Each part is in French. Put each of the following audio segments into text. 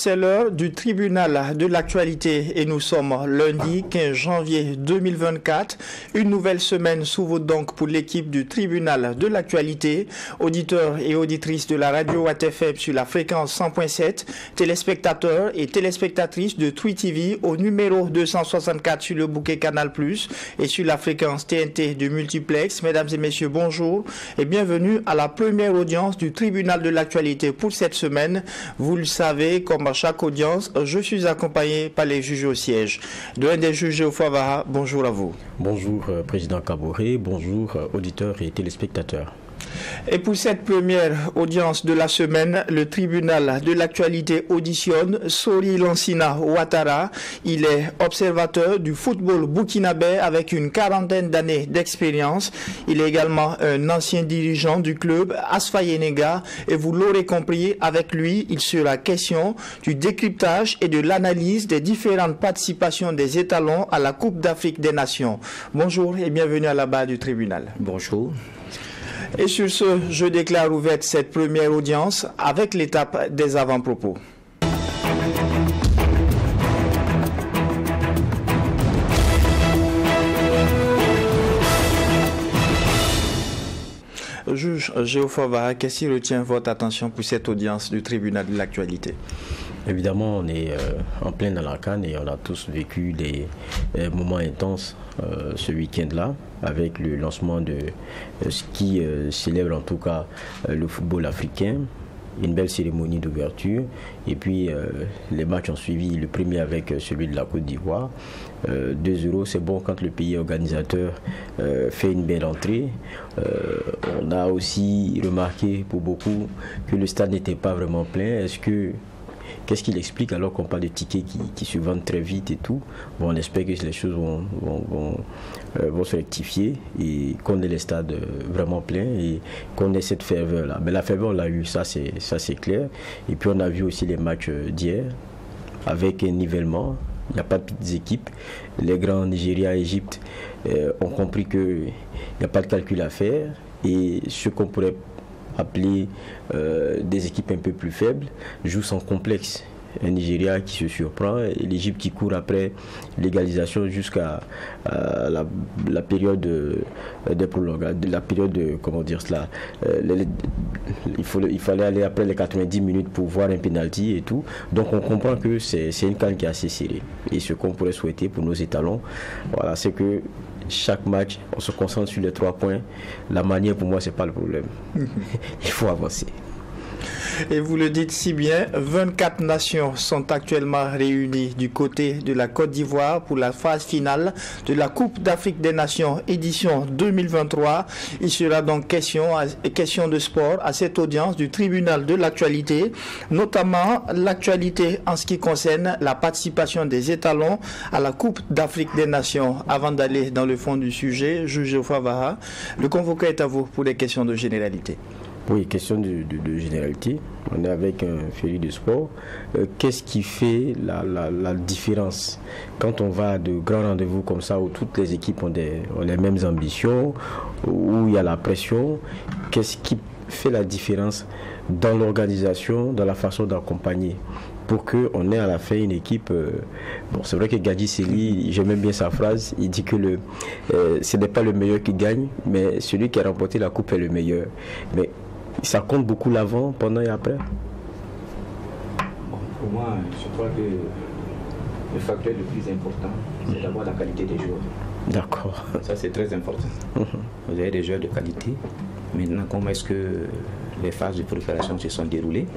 C'est l'heure du tribunal de l'actualité et nous sommes lundi 15 janvier 2024. Une nouvelle semaine s'ouvre donc pour l'équipe du tribunal de l'actualité. Auditeurs et auditrices de la radio Watt FM sur la fréquence 100.7, téléspectateurs et téléspectatrices de Twi TV au numéro 264 sur le bouquet Canal+, et sur la fréquence TNT de Multiplex. Mesdames et messieurs, bonjour et bienvenue à la première audience du tribunal de l'actualité pour cette semaine. Vous le savez, comme à chaque audience, je suis accompagné par les juges au siège. L'un des juges au Favara, bonjour à vous. Bonjour Président Kaboré, bonjour auditeurs et téléspectateurs. Et pour cette première audience de la semaine, le tribunal de l'actualité auditionne Sori Lansina Ouattara. Il est observateur du football burkinabé avec une quarantaine d'années d'expérience. Il est également un ancien dirigeant du club Asfa Yenega. Et vous l'aurez compris, avec lui, il sera question du décryptage et de l'analyse des différentes participations des étalons à la Coupe d'Afrique des Nations. Bonjour et bienvenue à la barre du tribunal. Bonjour. Et sur ce, je déclare ouverte cette première audience avec l'étape des avant-propos. Juge Géophova, qu'est-ce qui retient votre attention pour cette audience du tribunal de l'actualité? Évidemment, on est en plein dans la canne et on a tous vécu des moments intenses ce week-end-là avec le lancement de ce qui célèbre en tout cas le football africain. Une belle cérémonie d'ouverture et puis les matchs ont suivi, le premier avec celui de la Côte d'Ivoire. 2-0, c'est bon quand le pays organisateur fait une belle entrée. On a aussi remarqué pour beaucoup que le stade n'était pas vraiment plein. Qu'est-ce qu'il explique alors qu'on parle de tickets qui se vendent très vite et tout? Bon, on espère que les choses vont se rectifier et qu'on ait les stades vraiment pleins et qu'on ait cette ferveur-là. Mais la ferveur, on l'a eu, ça c'est clair. Et puis on a vu aussi les matchs d'hier avec un nivellement. Il n'y a pas de petites équipes. Les grands Nigeria et Égypte ont compris qu'il n'y a pas de calcul à faire et ce qu'on pourrait appeler des équipes un peu plus faibles jouent sans complexe. Un Nigeria qui se surprend et l'Égypte qui court après l'égalisation jusqu'à la période de prolongation, la période de, comment dire cela, il fallait aller après les 90 minutes pour voir un penalty et tout. Donc on comprend que c'est une CAN qui est assez serrée. Et ce qu'on pourrait souhaiter pour nos étalons, voilà, c'est que chaque match, on se concentre sur les 3 points. La manière, pour moi, c'est pas le problème. Il faut avancer. Et vous le dites si bien, 24 nations sont actuellement réunies du côté de la Côte d'Ivoire pour la phase finale de la Coupe d'Afrique des Nations édition 2023. Il sera donc question de sport à cette audience du tribunal de l'actualité, notamment l'actualité en ce qui concerne la participation des étalons à la Coupe d'Afrique des Nations. Avant d'aller dans le fond du sujet, juge Favara, le convoqué est à vous pour les questions de généralité. Oui, question de généralité. On est avec un féru de sport. Qu'est-ce qui fait la différence quand on va à de grands rendez-vous comme ça où toutes les équipes ont les mêmes ambitions, où il y a la pression? Qu'est-ce qui fait la différence dans l'organisation, dans la façon d'accompagner pour qu'on ait à la fin une équipe... bon, c'est vrai que Gadji Seli, j'aime bien sa phrase, il dit que ce n'est pas le meilleur qui gagne, mais celui qui a remporté la coupe est le meilleur. Mais ça compte beaucoup l'avant, pendant et après? Bon, pour moi, je crois que le facteur le plus important, c'est d'avoir la qualité des joueurs. D'accord. Ça, c'est très important. Vous avez des joueurs de qualité. Maintenant, comment est-ce que les phases de préparation se sont déroulées?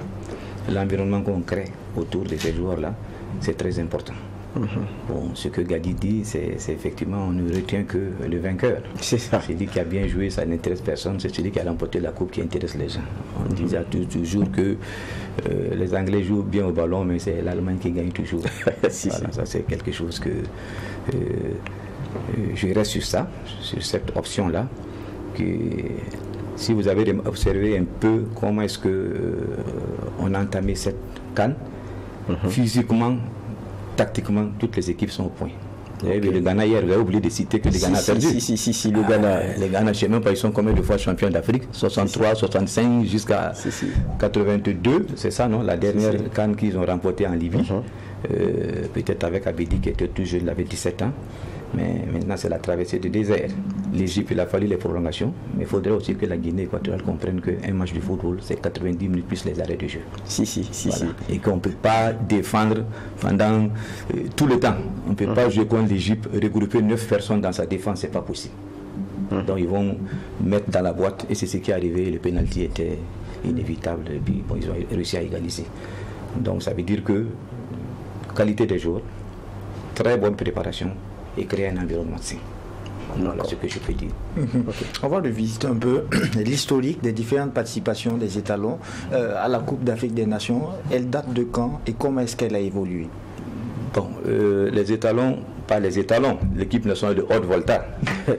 L'environnement qu'on crée autour de ces joueurs-là, c'est très important. Bon, ce que Gadi dit, c'est effectivement, on ne retient que le vainqueur. C'est ça. Celui qui a bien joué, ça n'intéresse personne. C'est celui qui a remporté la coupe qui intéresse les gens. On disait toujours que les Anglais jouent bien au ballon, mais c'est l'Allemagne qui gagne toujours. Si, voilà, ça c'est quelque chose que je reste sur ça, sur cette option-là. Si vous avez observé un peu comment est-ce que on a entamé cette CAN, physiquement, tactiquement, toutes les équipes sont au point. Okay. Le Ghana hier, vous avez oublié de citer que le Ghana a perdu. Si, le Ghana. Les Ghana, je ne sais même pas, ils sont combien de fois champions d'Afrique? 63, 65 jusqu'à 82, c'est ça, non? La dernière CAN qu'ils ont remportée en Libye. Peut-être avec Abedi qui était tout jeune, il avait 17 ans. Mais maintenant, c'est la traversée du désert. L'Égypte, il a fallu les prolongations. Mais il faudrait aussi que la Guinée équatoriale comprenne qu'un match de football, c'est 90 minutes plus les arrêts de jeu. Voilà. Et qu'on ne peut pas défendre pendant tout le temps. On ne peut pas jouer contre l'Égypte, regrouper 9 personnes dans sa défense, c'est pas possible. Donc ils vont mettre dans la boîte, et c'est ce qui est arrivé. Le pénalty était inévitable, et puis bon, ils ont réussi à égaliser. Donc ça veut dire que qualité des joueurs, très bonne préparation, et créer un environnement sain. Voilà ce que je peux dire. Okay. On va revisiter un peu l'historique des différentes participations des étalons à la Coupe d'Afrique des Nations. Elle date de quand et comment est-ce qu'elle a évolué? Bon, les étalons, pas les étalons, l'équipe nationale de Haute-Volta.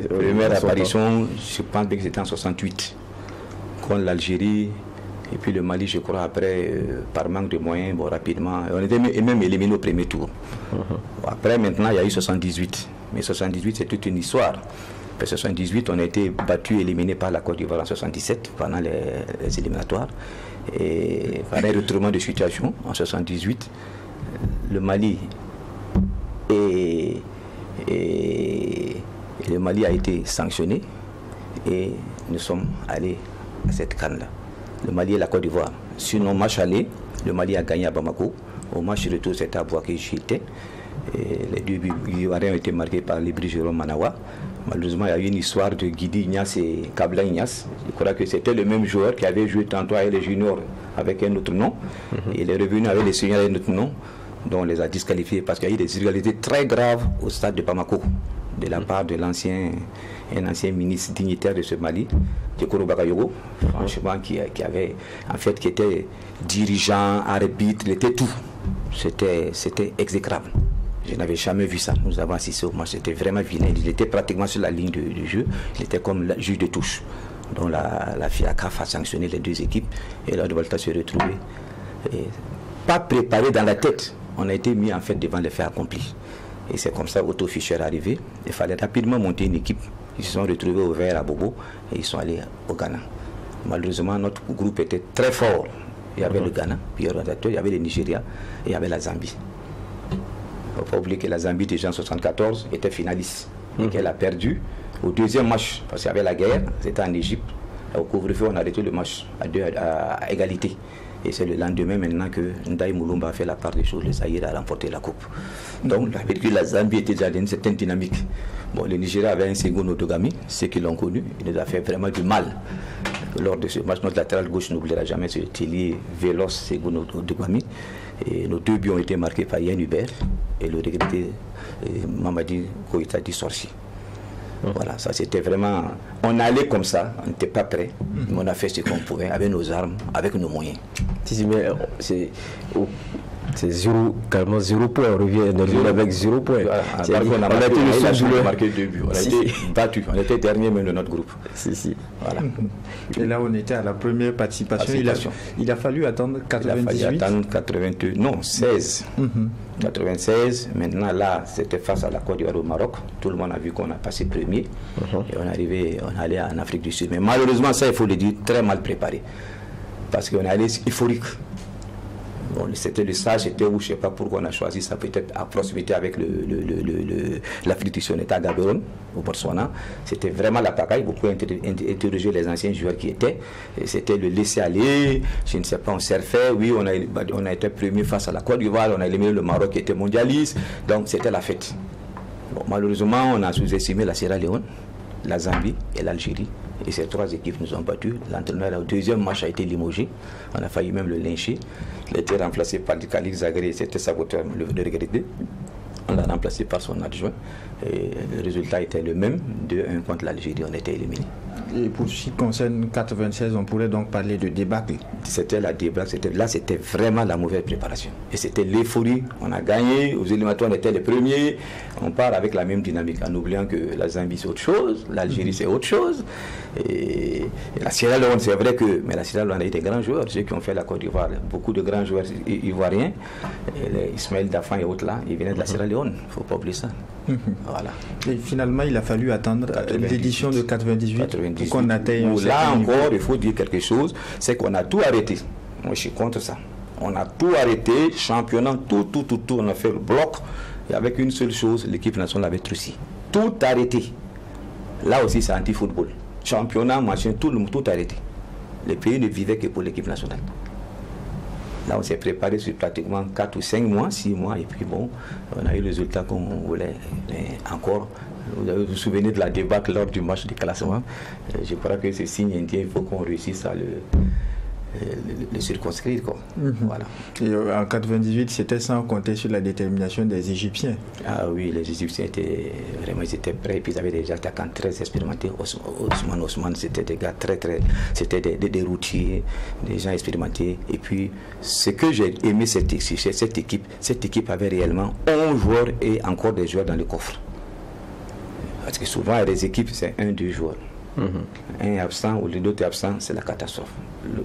Première apparition, je pense que c'était en 68, contre l'Algérie. Et puis le Mali, je crois, après, par manque de moyens, bon, rapidement, on était même éliminé au premier tour. Après, maintenant, il y a eu 78. Mais 78, c'est toute une histoire. En 78, on a été battu, éliminé par la Côte d'Ivoire en 77, pendant les éliminatoires. Et par un retournement de situation, en 78, le Mali le Mali a été sanctionné et nous sommes allés à cette canne-là. Le Mali et la Côte d'Ivoire. Sinon, match aller, le Mali a gagné à Bamako. Au match retour, c'était à Boaké, j'y étais. Les 2 buts ivoiriens ont été marqués par l'Ibri Jérôme Manawa. Malheureusement, il y a eu une histoire de Guidi Ignace et Kabla Ignace. Je crois que c'était le même joueur qui avait joué tantôt avec les juniors avec un autre nom. Et il est revenu avec les seniors avec un autre nom, dont on les a disqualifiés parce qu'il y a eu des inégalités très graves au stade de Bamako, de la part de un ancien ministre dignitaire de ce Mali, Djekoro Bakayogo, franchement, qui avait, en fait, qui était dirigeant, arbitre, il était tout. C'était exécrable. Je n'avais jamais vu ça. Nous avons assisté au match, c'était vraiment vilain. Il était pratiquement sur la ligne de jeu, il était comme le juge de touche. Donc la FIACAF a sanctionné les 2 équipes et là, de Volta se retrouvait. Pas préparé dans la tête, on a été mis en fait devant les faits accomplis. Et c'est comme ça Otto Fischer est arrivé. Il fallait rapidement monter une équipe. Ils se sont retrouvés au vert à Bobo et ils sont allés au Ghana. Malheureusement, notre groupe était très fort. Il y avait le Ghana, puis il y avait le Nigeria et il y avait la Zambie. Il ne faut pas oublier que la Zambie, déjà en 1974, était finaliste et qu'elle a perdu au 2e match parce qu'il y avait la guerre, c'était en Égypte. Au couvre-feu, on a arrêté le match à égalité. Et c'est le lendemain maintenant que Ndaï Moulumba a fait la part des choses, le Zaïre a remporté la coupe. Donc la Zambie était déjà dans une certaine dynamique. Bon, le Nigeria avait un second Otogami, ceux qui l'ont connu, il nous a fait vraiment du mal. Lors de ce match, notre latéral gauche n'oubliera jamais ce Tili Vélos Segundo Otogami. Et nos 2 buts ont été marqués par Yann Hubert et le regretté Mamadi Koïta Dissorci. Voilà, ça c'était vraiment... On allait comme ça, on n'était pas prêt, mais on a fait ce qu'on pouvait, avec nos armes, avec nos moyens. C'est carrément 0 point, on revient avec 0 point. On a marqué 2 buts, on a été battu, on était dernier même de notre groupe. Voilà. Et là on était à la première participation. Il a fallu attendre 98. Il a fallu attendre 82, non 16. 96, maintenant là c'était face à la Côte d'Ivoire au Maroc. Tout le monde a vu qu'on a passé premier et on allait en Afrique du Sud. Mais malheureusement ça il faut le dire, très mal préparé. Parce qu'on est allé euphorique. Bon, c'était le stage, c'était où, je ne sais pas pourquoi on a choisi ça, peut-être à proximité avec l'Afrique du Sud, on était à Gaborone, au Botswana. C'était vraiment la pagaille, vous pouvez interroger les anciens joueurs qui étaient. C'était le laisser aller, je ne sais pas, on surfait, oui, on a été premier face à la Côte d'Ivoire, on a éliminé le Maroc qui était mondialiste, donc c'était la fête. Bon, malheureusement, on a sous-estimé la Sierra Leone, la Zambie et l'Algérie. Et ces 3 équipes nous ont battus. L'entraîneur au 2e match a été limogé. On a failli même le lyncher. Il a été remplacé par Khalid Zagré, c'était saboteur, le regretté. On l'a remplacé par son adjoint. Et le résultat était le même, 2-1 contre l'Algérie, on était éliminés. Et pour ce qui concerne 96, on pourrait donc parler de débâcle. C'était la débâcle, c'était vraiment la mauvaise préparation. Et c'était l'euphorie, on a gagné, aux éliminatoires on était les premiers, on part avec la même dynamique, en oubliant que la Zambie c'est autre chose, l'Algérie c'est autre chose. Et la Sierra Leone, c'est vrai que, mais la Sierra Leone a eu des grands joueurs, ceux qui ont fait la Côte d'Ivoire, beaucoup de grands joueurs ivoiriens, Ismaël Dafan et autres là, ils venaient de la Sierra Leone, il ne faut pas oublier ça. Voilà. Et finalement, il a fallu attendre l'édition de 98 pour qu'on atteigne. Là encore, il faut dire quelque chose, c'est qu'on a tout arrêté. Moi, je suis contre ça. On a tout arrêté, championnat, tout, on a fait le bloc. Et avec une seule chose, l'équipe nationale avait truci. Tout arrêté. Là aussi, c'est anti-football. Championnat, machin, tout arrêté. Les pays ne vivaient que pour l'équipe nationale. Là, on s'est préparé sur pratiquement 4 ou 5 mois, 6 mois, et puis bon, on a eu le résultat qu'on voulait. Mais encore, vous vous souvenez de la débâcle lors du match de classement. Je crois que c'est signe indien, il faut qu'on réussisse à le circonscrire, quoi. Voilà. Et en 98, c'était sans compter sur la détermination des Égyptiens. Ah oui, les Égyptiens étaient vraiment, ils étaient prêts, et puis ils avaient des attaquants très expérimentés. Ousmane, c'était des gars c'était des routiers, des gens expérimentés. Et puis, ce que j'ai aimé cette équipe avait réellement 11 joueurs et encore des joueurs dans le coffre. Parce que souvent, il y a des équipes, c'est 1-2 joueurs. Un est absent ou l'autre est absent, c'est la catastrophe.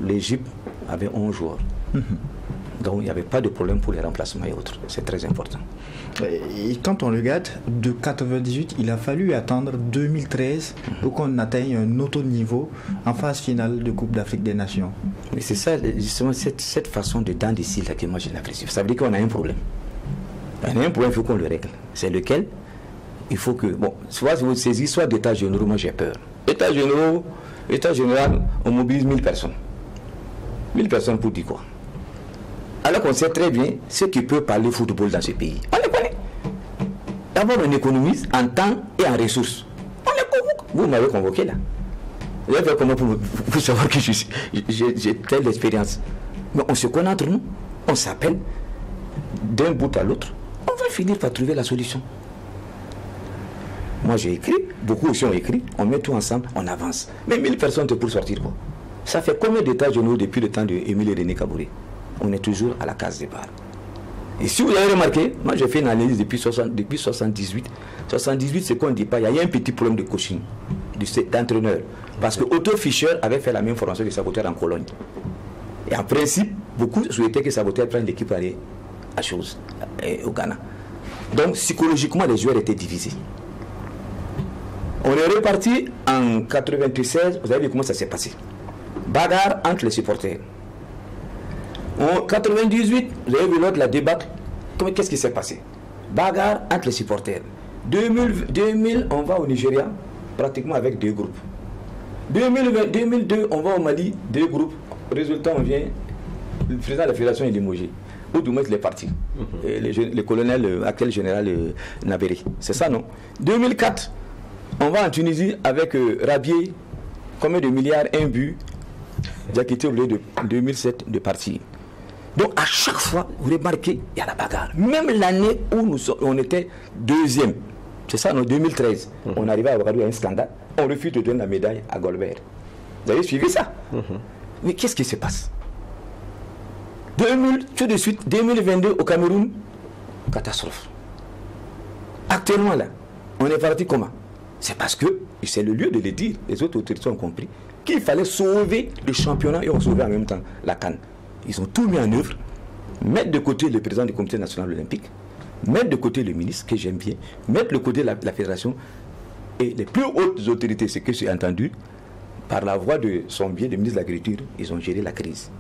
L'Égypte avait 11 joueurs. Donc il n'y avait pas de problème pour les remplacements et autres. C'est très important. Et quand on regarde, de 98, il a fallu attendre 2013 pour qu'on atteigne un autre niveau en phase finale de Coupe d'Afrique des Nations. Mais c'est ça, justement, cette façon de dents d'ici là que moi je n'apprécie. Ça veut dire qu'on a un problème. On a un problème, il faut qu'on le règle. C'est lequel? Il faut que, bon, soit ces histoires d'état généraux, moi j'ai peur. État général, on mobilise 1000 personnes. 1000 personnes pour dire quoi? Alors qu'on sait très bien ce qui peut parler football dans ce pays. On les connaît. D'abord, on économise en temps et en ressources. On les convoque. Vous m'avez convoqué là. Vous avez fait comment pour savoir que j'ai telle expérience? Mais on se connaît entre nous. On s'appelle d'un bout à l'autre. On va finir par trouver la solution. Moi j'ai écrit, beaucoup aussi ont écrit, on met tout ensemble, on avance. Mais 1000 personnes pour sortir quoi? Ça fait combien d'états généraux depuis le temps d'Émile et René Kabouré? On est toujours à la case départ. Et si vous avez remarqué, moi j'ai fait une analyse depuis 78. 78, c'est qu'on ne dit pas, il y a un petit problème de coaching, d'entraîneur. Parce que Otto Fischer avait fait la même formation que Saboteur en Cologne. Et en principe, beaucoup souhaitaient que Saboteur prenne l'équipe pour aller à chose, au Ghana. Donc psychologiquement, les joueurs étaient divisés. On est reparti en 96, vous avez vu comment ça s'est passé. Bagarre entre les supporters. En 98, vous avez vu l'autre, la débâcle. Qu'est-ce qui s'est passé? Bagarre entre les supporters. 2000, on va au Nigeria, pratiquement avec 2 groupes. 2002, on va au Mali, 2 groupes. Résultat, on vient, le président de la fédération est limogé. Ou du moins, il est parti. Le colonel, actuel général Naberi. C'est ça, non? 2004, on va en Tunisie avec Rabier, combien de milliards, 1 but. Diakité oublié de 2007 de partir. Donc à chaque fois, vous remarquez, il y a la bagarre. Même l'année où on était 2e, c'est ça, en 2013, on arrivait à Ouagadougou à un scandale, on refuse de donner la médaille à Golbert. Vous avez suivi ça? Mais qu'est-ce qui se passe? Tout de suite, 2022 au Cameroun, catastrophe. Actuellement là, on est parti comment? C'est parce que, et c'est le lieu de le dire, les autres autorités ont compris, qu'il fallait sauver le championnat et on sauvait en même temps la CAN. Ils ont tout mis en œuvre, mettre de côté le président du comité national olympique, mettre de côté le ministre, que j'aime bien, mettre de côté la fédération et les plus hautes autorités, ce que j'ai entendu, par la voix de son biais, le ministre de l'Agriculture, ils ont géré la crise.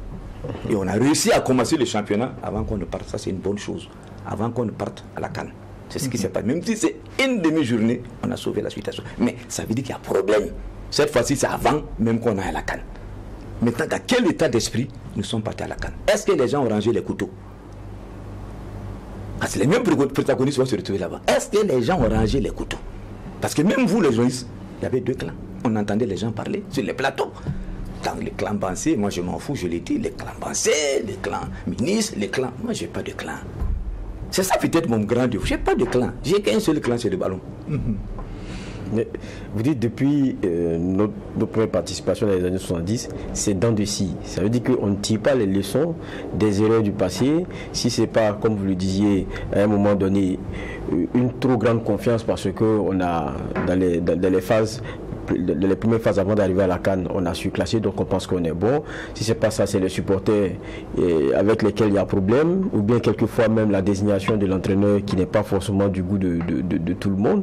Et on a réussi à commencer le championnat avant qu'on ne parte, ça c'est une bonne chose, avant qu'on ne parte à la CAN. C'est ce qui s'est passé. Même si c'est une demi-journée, on a sauvé la situation. Mais ça veut dire qu'il y a problème. Cette fois-ci, c'est avant même qu'on aille à la CAN. Maintenant, dans quel état d'esprit nous sommes partis à la CAN? Est-ce que les gens ont rangé les couteaux? Parce que les mêmes protagonistes vont se retrouver là-bas. Est-ce que les gens ont rangé les couteaux? Parce que même vous, les journalistes, il y avait 2 clans. On entendait les gens parler sur les plateaux. Dans les clans Bansé, moi je m'en fous, je l'ai dit, les clans Bansé, les clans ministres, les clans... Moi, je n'ai pas de clan. C'est ça peut-être mon grand défaut. Je n'ai pas de clan. J'ai qu'un seul clan, c'est le ballon. Mais vous dites depuis notre première participation dans les années 70, c'est dents de scie. Ça veut dire qu'on ne tire pas les leçons des erreurs du passé. Si ce n'est pas, comme vous le disiez, à un moment donné, une trop grande confiance parce qu'on a, dans les phases, les premières phases avant d'arriver à la CAN, on a surclassé, donc on pense qu'on est bon. Si ce n'est pas ça, c'est les supporters avec lesquels il y a problème, ou bien quelquefois même la désignation de l'entraîneur qui n'est pas forcément du goût de tout le monde.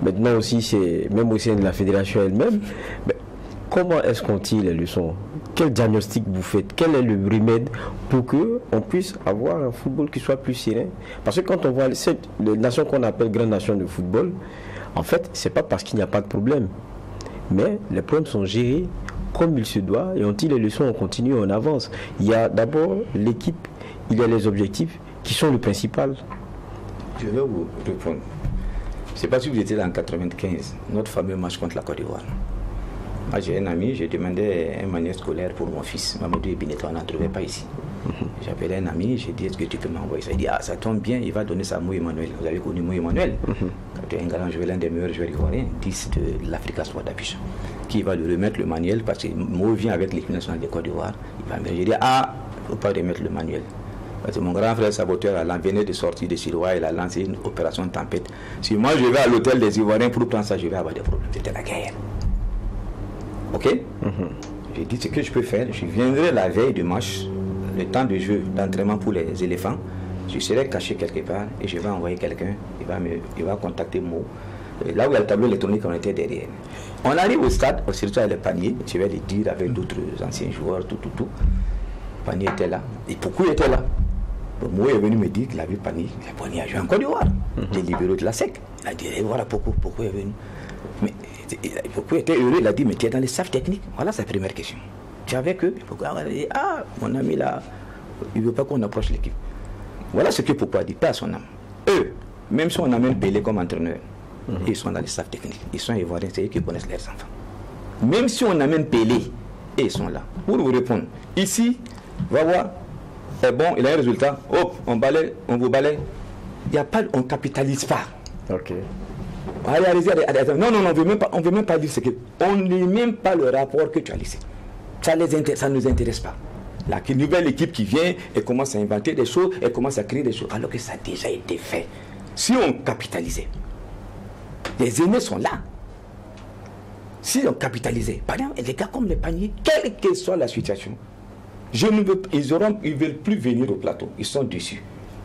Maintenant aussi, c'est même au sein de la fédération elle-même. Mais comment est-ce qu'on tire les leçons? Quel diagnostic vous faites? Quel est le remède pour qu'on puisse avoir un football qui soit plus serein? Parce que quand on voit cette nation qu'on appelle grande nation de football, en fait, c'est pas parce qu'il n'y a pas de problème. Mais les problèmes sont gérés comme il se doit et on tire les leçons, on continue, on avance. Il y a d'abord l'équipe, il y a les objectifs qui sont le principal. Je vais vous répondre. Je ne sais pas si vous étiez là en 1995, notre fameux match contre la Côte d'Ivoire. Moi j'ai un ami, j'ai demandé un manuel scolaire pour mon fils, Mamadou Ebineto, on n'en trouvait pas ici. J'ai appelé un ami, j'ai dit est-ce que tu peux m'envoyer ça? Il dit ah ça tombe bien, il va donner ça à Mou Emmanuel. Vous avez connu Mou Emmanuel? Quand un grand joueur, l'un des meilleurs joueurs ivoiriens, 10 de l'Africa Sport d'Abidjan, qui va lui remettre le manuel parce que Mou vient avec l'équipe nationale de Côte d'Ivoire. J'ai dit ah, il ne faut pas remettre le manuel. Parce que mon grand frère saboteur venait de sortir de Sirois, il a lancé une opération tempête. Si moi je vais à l'hôtel des Ivoiriens pour prendre ça, je vais avoir des problèmes. C'était la guerre. Ok? J'ai dit ce que je peux faire, je viendrai la veille du match, le temps de jeu, d'entraînement pour les éléphants, je serai caché quelque part et je vais envoyer quelqu'un, il va contacter Mo. Là où il y a le tableau électronique, on était derrière. On arrive au stade, on se retrouve avec le panier, je vais le dire avec d'autres anciens joueurs, tout. Le panier était là. Et pourquoi il était là? Mo est venu me dire qu'il avait panier. Le panier a joué en Côte d'Ivoire. Les libéraux de la SEC. Il a dit, voilà pourquoi il est venu. Mais pourquoi il était heureux? Il a dit, mais tu es dans les staffs techniques. Voilà sa première question. Tu es avec eux? Ah, mon ami là, il ne veut pas qu'on approche l'équipe. Voilà ce que pourquoi dit, pas à son âme. Eux, même si on amène Pelé comme entraîneur, ils sont dans les staffs techniques. Ils sont ivoiriens, c'est eux qui connaissent leurs enfants. Même si on amène Pelé, ils sont là. Pour vous répondre, ici, va voir. C'est bon, il a un résultat. Hop, on vous balaye. Il y a pas, on ne capitalise pas. Ok. Allez, non, on ne veut même pas dire ce que. On ne lit même pas le rapport que tu as laissé. Ça ne nous intéresse pas. La nouvelle équipe qui vient, elle commence à inventer des choses, elle commence à créer des choses, alors que ça a déjà été fait. Si on capitalisait, les aînés sont là. Si on capitalisait, par exemple, les gars comme les paniers, quelle que soit la situation, ils ne veulent plus venir au plateau. Ils sont dessus.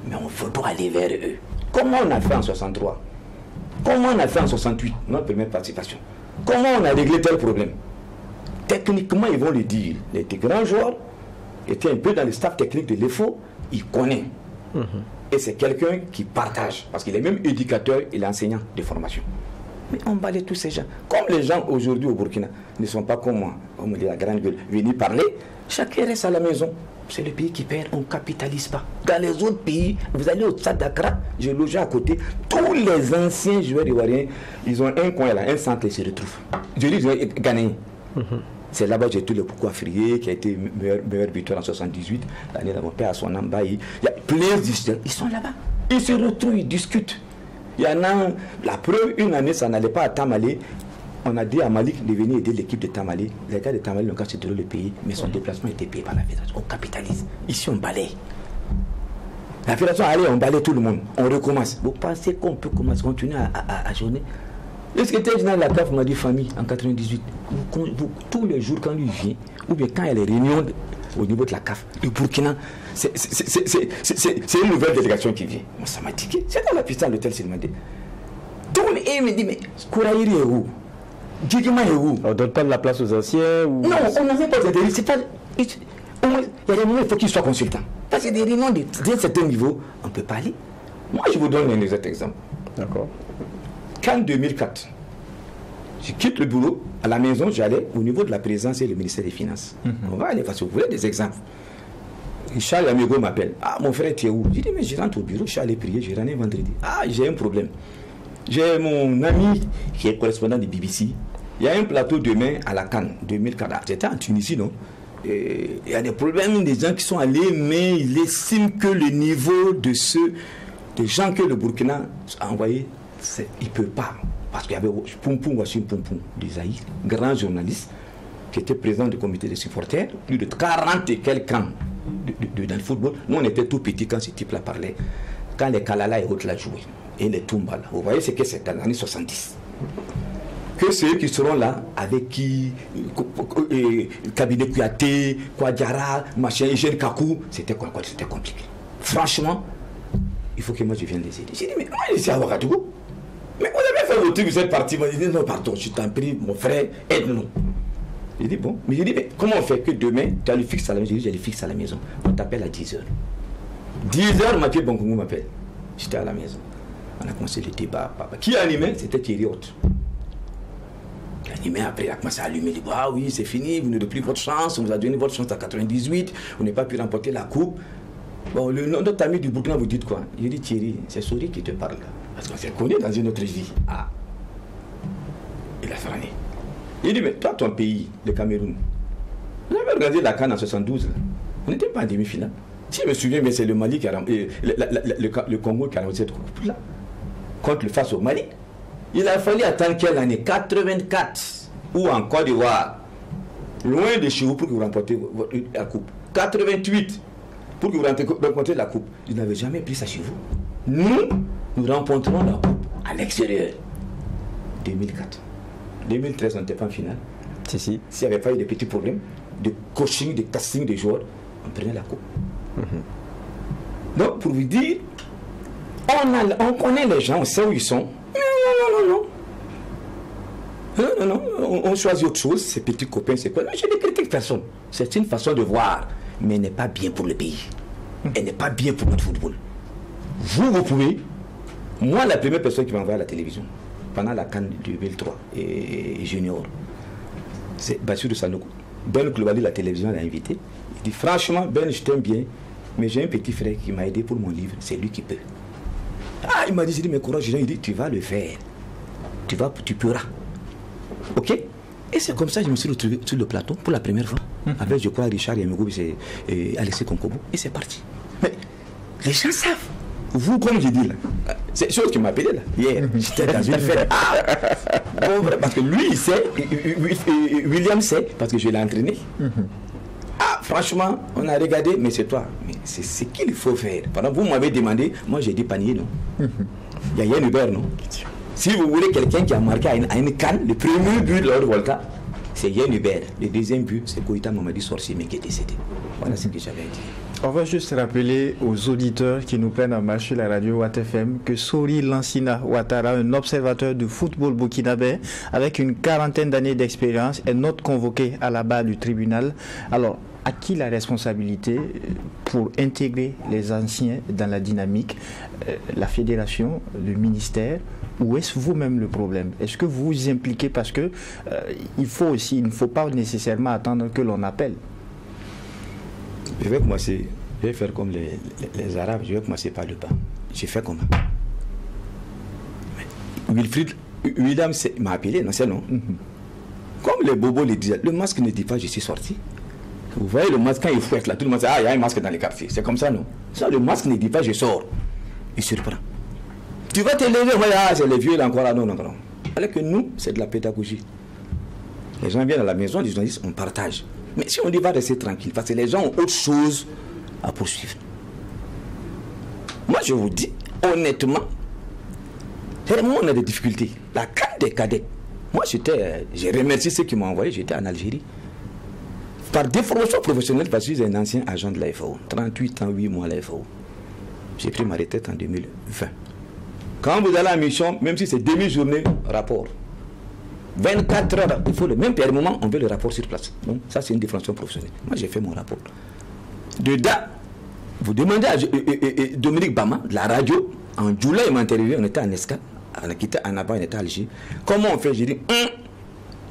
Mais on doit aller vers eux. Comment on a fait en 63? Comment on a fait en 68, notre première participation? Comment on a réglé tel problème? Techniquement, ils vont le dire. Les grands joueurs étaient un peu dans le staff technique de l'EFO. Ils connaissent. Et c'est quelqu'un qui partage. Parce qu'il est même éducateur, il est enseignant de formation. Mais on balaye tous ces gens. Comme les gens aujourd'hui au Burkina ne sont pas comme moi, comme la grande gueule, venir parler, chacun reste à la maison. C'est le pays qui perd, on ne capitalise pas. Dans les autres pays, vous allez au Stade d'Accra, j'ai logé à côté, tous les anciens joueurs ivoiriens, ils ont un coin là, un centre, ils se retrouvent. Je dis, ils ont gagné. C'est là-bas que j'ai tous les pourquoi Frier, qui a été meilleur buteur en 78, l'année de mon père à son âme, il y a plein d'histoires, ils sont là-bas. Ils se retrouvent, ils discutent. Il y en a, la preuve, une année, ça n'allait pas à Tamale. On a dit à Malik de venir aider l'équipe de Tamale. Les gars de Tamale n'ont qu'à se dérouler le pays, mais son déplacement était payé par la fédération. On capitalise. Ici, on balaye. La fédération, allez, on balaye tout le monde. On recommence. Vous pensez qu'on peut continuer à journer? Le secrétaire général de la CAF m'a dit famille en 98. Tous les jours, quand lui vient, ou bien quand il y a les réunions au niveau de la CAF, le Burkina, c'est une nouvelle délégation qui vient. Moi, ça m'a tiqué. C'est dans la piscine de l'hôtel Silmandé. Tout le monde me dit, mais Kouraïri est où? Djigima est où? On ne donne pas de la place aux anciens ou... Non, on n'avait pas de dérive. Il y a des moments où il faut qu'ils soient consultants. Parce que des réunions d'un certain niveau, on ne peut pas aller. Moi, je vous donne un autre exemple. D'accord. Quand 2004, je quitte le bureau, à la maison, j'allais au niveau de la présidence et le ministère des Finances. On va aller, parce que vous voulez des exemples. Charles Amigo m'appelle. Ah, mon frère, tu es où? Je dis, mais je rentre au bureau, je suis allé prier, je rentre vendredi. Ah, j'ai un problème. J'ai mon ami qui est correspondant de BBC. Il y a un plateau demain à la CAN 2004. J'étais en Tunisie, non? Et il y a des problèmes, des gens qui sont allés, mais ils estiment que le niveau de ceux des gens que le Burkina a envoyés, il ne peut pas. Parce qu'il y avait Pompou Wassim Pompou d'Isaïe, grand journaliste, qui était président du comité des supporters, plus de 40 et quelques ans dans le football. Nous, on était tout petits quand ce type-là parlait. Quand les Kalala et autres là jouaient, et les Toumba là. Vous voyez ce que c'est dans les années 70. Que ceux qui seront là, avec qui, Kabine Kouyaté, Kouadjara, machin, Eugène Kakou, c'était compliqué. Franchement, il faut que moi je vienne les aider. J'ai dit, mais moi je suis à Ouagadougou. Mais vous avez fait votre truc, vous êtes parti. Moi, j'ai dit, non, pardon, je t'en prie, mon frère, aide-nous. J'ai dit, bon. Mais j'ai dit, mais comment on fait que demain, tu as le fixe à la maison? J'ai dit, j'ai le fixe à la maison. On t'appelle à 10h. 10h, Mathieu Bongongo m'appelle. J'étais à la maison. On a commencé le débat. Papa. Qui animait? C'était Thierry Haute. Il animait, après, il a commencé à allumer. Il dit, ah oui, c'est fini, vous n'avez plus votre chance. On vous a donné votre chance à 98. Vous n'avez pas pu remporter la coupe. Bon, notre ami du Burkina, vous dites quoi? Il dit, Thierry, c'est Sori qui te parle là. Parce qu'on s'est connus dans une autre vie. Ah. Il a fermé. Il dit, mais toi, ton pays, le Cameroun, vous avez regardé la CAN en 72, là. On n'était pas en demi-finale. Si je me souviens, mais c'est le Mali qui a le Congo qui a remporté cette coupe-là. Contre face au Mali. Il a fallu attendre quelle année? 84. Ou en Côte d'Ivoire. Loin de chez vous pour que vous remportez la coupe. 88. Pour que vous remportez la coupe. Vous n'avez jamais pris ça chez vous. Nous remporterons la coupe à l'extérieur. 2004. 2013, on n'était pas en finale. S'il n'y avait pas eu de petits problèmes de coaching, de casting des joueurs, on prenait la coupe. Donc, pour vous dire, on connaît les gens, on sait où ils sont. Non. On choisit autre chose, ces petits copains, c'est quoi? Je ne critique personne. C'est une façon de voir, mais elle n'est pas bien pour le pays. Elle n'est pas bien pour notre football. Vous pouvez. Moi, la première personne qui m'a envoyé à la télévision, pendant la CAN du 2003 et Junior, c'est Bassirou Sanogo. Ben Koulibaly, la télévision, l'a invité. Il dit, franchement, Ben, je t'aime bien, mais j'ai un petit frère qui m'a aidé pour mon livre, c'est lui qui peut. Ah, il m'a dit, mais courage, il dit, tu vas le faire. Tu pourras. Ok? Et c'est comme ça que je me suis retrouvé sur le plateau pour la première fois. Avec, je crois, Richard Yamego et Alexis Konkobo. Et c'est parti. Mais les gens savent. Vous, comme je dis là, c'est chose qui m'a appelé là. Hier, j'étais dans une fête. Bon, parce que lui, il sait, William sait, parce que je l'ai entraîné. Ah, franchement, on a regardé, mais c'est toi. Mais c'est ce qu'il faut faire. Pendant que vous m'avez demandé, moi j'ai dit panier, non. Il y a Yann Hubert, non. Si vous voulez quelqu'un qui a marqué à une canne, le premier but de Volta, c'est Yann Hubert. Le deuxième but, c'est Koïta Mamadi Sorcier, mais qui est décédé. Voilà ce que j'avais dit. On va juste rappeler aux auditeurs qui nous prennent en marche sur la radio Watt FM que Sori Lansina Ouattara, un observateur du football burkinabé avec une quarantaine d'années d'expérience, est notre convoqué à la barre du tribunal. Alors, à qui la responsabilité pour intégrer les anciens dans la dynamique? La fédération, le ministère, ou est-ce vous-même le problème? Est-ce que vous vous impliquez parce que il ne faut pas nécessairement attendre que l'on appelle? Je vais commencer, je vais faire comme les Arabes, je vais commencer par le bas. J'ai fait comment? William m'a appelé, non, c'est non. Comme les bobos le disaient, le masque ne dit pas je suis sorti. Vous voyez le masque quand il fouette là, tout le monde dit ah, il y a un masque dans les quartiers. C'est comme ça, non? Ça, le masque ne dit pas je sors. Il surprend. Tu vas te lever, voilà, c'est les vieux là encore là, non. Alors que nous, c'est de la pédagogie. Les gens viennent à la maison, les journalistes, on partage. Mais si on dit va rester tranquille, parce que les gens ont autre chose à poursuivre. Moi, je vous dis, honnêtement, vraiment, on a des difficultés. La CAN des cadets. Moi, j'ai remercié ceux qui m'ont envoyé, j'étais en Algérie. Par déformation professionnelle, parce que je suis un ancien agent de la FAO. 38 ans, 8 mois à la FAO. J'ai pris ma retraite en 2020. Quand vous allez en mission, même si c'est demi-journée, rapport. 24 heures, il faut le même moment, on veut le rapport sur place. Donc, ça, c'est une déformation professionnelle. Moi, j'ai fait mon rapport. Dedans, vous demandez à Dominique Bama, de la radio, en juillet, il m'a interviewé, on était en escale, on a quitté Annaba, on était à Alger. Comment on fait? J'ai dit,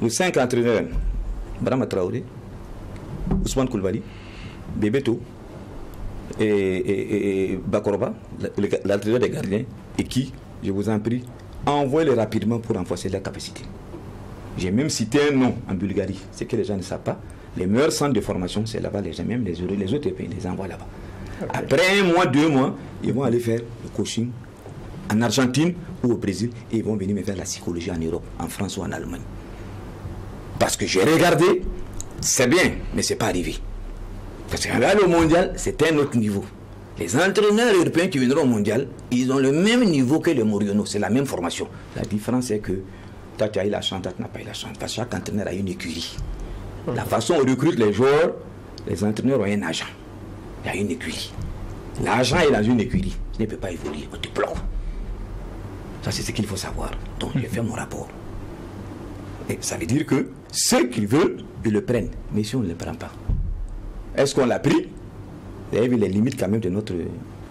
les 5 entraîneurs, Brahma Traoré, Ousmane Koulibaly, Bebeto, et Bakoroba, l'entraîneur des gardiens, et qui, je vous en prie, envoyez-les rapidement pour renforcer leur capacité. J'ai même cité un nom en Bulgarie, c'est que les gens ne savent pas. Les meilleurs centres de formation, c'est là-bas, les gens, même les autres pays, les envoient là-bas. Après 1 mois, 2 mois, ils vont aller faire le coaching en Argentine ou au Brésil et ils vont venir me faire la psychologie en Europe, en France ou en Allemagne. Parce que j'ai regardé, c'est bien, mais c'est pas arrivé. Parce que là, le mondial, c'est un autre niveau. Les entraîneurs européens qui viendront au mondial, ils ont le même niveau que les Moriano, c'est la même formation. La différence, c'est que toi, tu as eu la chance, toi, tu n'as pas eu la chance. Parce que chaque entraîneur a une écurie. La façon dont on recrute les joueurs, les entraîneurs ont un agent. Il y a une écurie. L'agent est dans une écurie. Il ne peut pas évoluer. On te bloque. Ça, c'est ce qu'il faut savoir. Donc, j'ai fait mon rapport. Et ça veut dire que ceux qui veulent, ils le prennent. Mais si on ne le prend pas, est-ce qu'on l'a pris? Vous avez vu les limites quand même de notre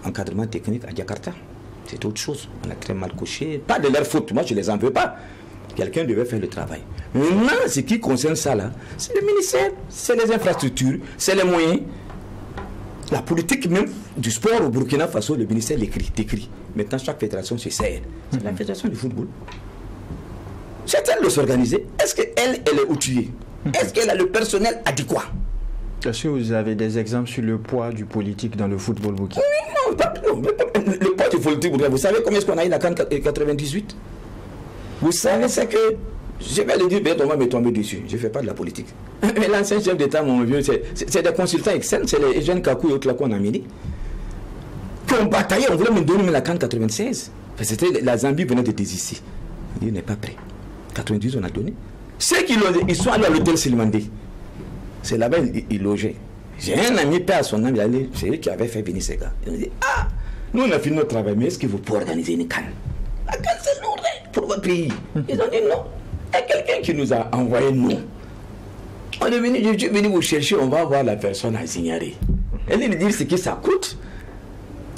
encadrement technique à Jakarta. C'est autre chose. On a très mal coché. Pas de leur faute. Moi, je ne les en veux pas. Quelqu'un devait faire le travail. Maintenant, ce qui concerne ça, là, c'est le ministère, c'est les infrastructures, c'est les moyens. La politique même du sport au Burkina Faso, le ministère décrit. Maintenant, chaque fédération se sert. C'est la fédération du football. C'est elle de s'organiser. Est-ce qu'elle est outillée? Est-ce qu'elle a le personnel adéquat? Est-ce que vous avez des exemples sur le poids du politique dans le football burkinabé? Non, le poids du politique burkinabé. Vous savez combien est-ce qu'on a eu la CAN 98? Vous savez, c'est que, je vais le dire, mais on va me tomber dessus. Je ne fais pas de la politique. Mais l'ancien chef d'État, mon vieux, c'est des consultants externes, c'est les jeunes Kakou et autres là qu'on a mis. Qu'on bataillait, on voulait me donner la CAN 96. C'était la Zambie venait de désister. Il n'est pas prêt. 98, on a donné. Ceux qui l'ont, ils sont allés à l'hôtel Silmandé. C'est là-bas, ils logeaient. J'ai un ami, père à son âme, c'est lui qui avait fait venir ces gars. Il m'a dit, ah, nous on a fini notre travail, mais est-ce que vous pouvez organiser une CAN? La CAN, c'est lourd pour votre pays. Ils ont dit non. Il y a quelqu'un qui nous a envoyé non. On est venu, je suis venu vous chercher, on va voir la personne à signaler. Elle lui dit ce que ça coûte.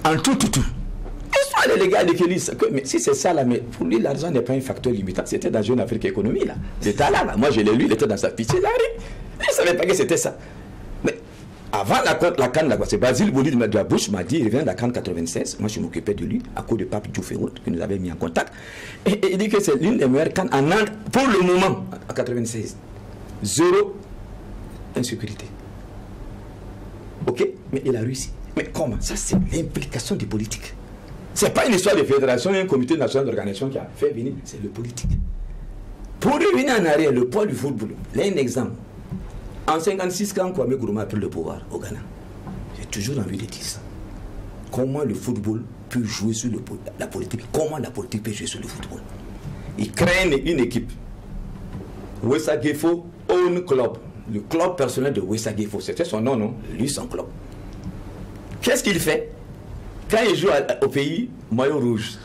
En tout. Ils sont allés, les gars, mais si c'est ça là, mais pour lui, l'argent n'est pas un facteur limitant. C'était dans Jeune Afrique Économie là. C'était là. Moi, je l'ai lu, il était dans sa fiche. Il ne savait pas que c'était ça. Mais avant la CAN, c'est Basile Boli de la Bouche m'a dit, il revient de la CAN 96. Moi, je m'occupais de lui, à cause de Pape Diouf et autres, qui nous avait mis en contact. Et il dit que c'est l'une des meilleures CAN en Inde, pour le moment, en 96. 0 insécurité. Ok? Mais il a réussi. Mais comment? Ça, c'est l'implication des politiques. Ce n'est pas une histoire de fédération et un comité national d'organisation qui a fait venir, c'est le politique. Pour revenir en arrière, le poids du football, là, un exemple. En 56, quand Kwame Nkrumah a pris le pouvoir au Ghana, j'ai toujours envie de dire ça. Comment le football peut jouer sur la politique? Comment la politique peut jouer sur le football? Il crée une équipe. Wessa Gefo Own Club. Le club personnel de Wessa Gefo. C'était son nom, non? Lui, son club. Qu'est-ce qu'il fait? Quand il joue au pays, maillot rouge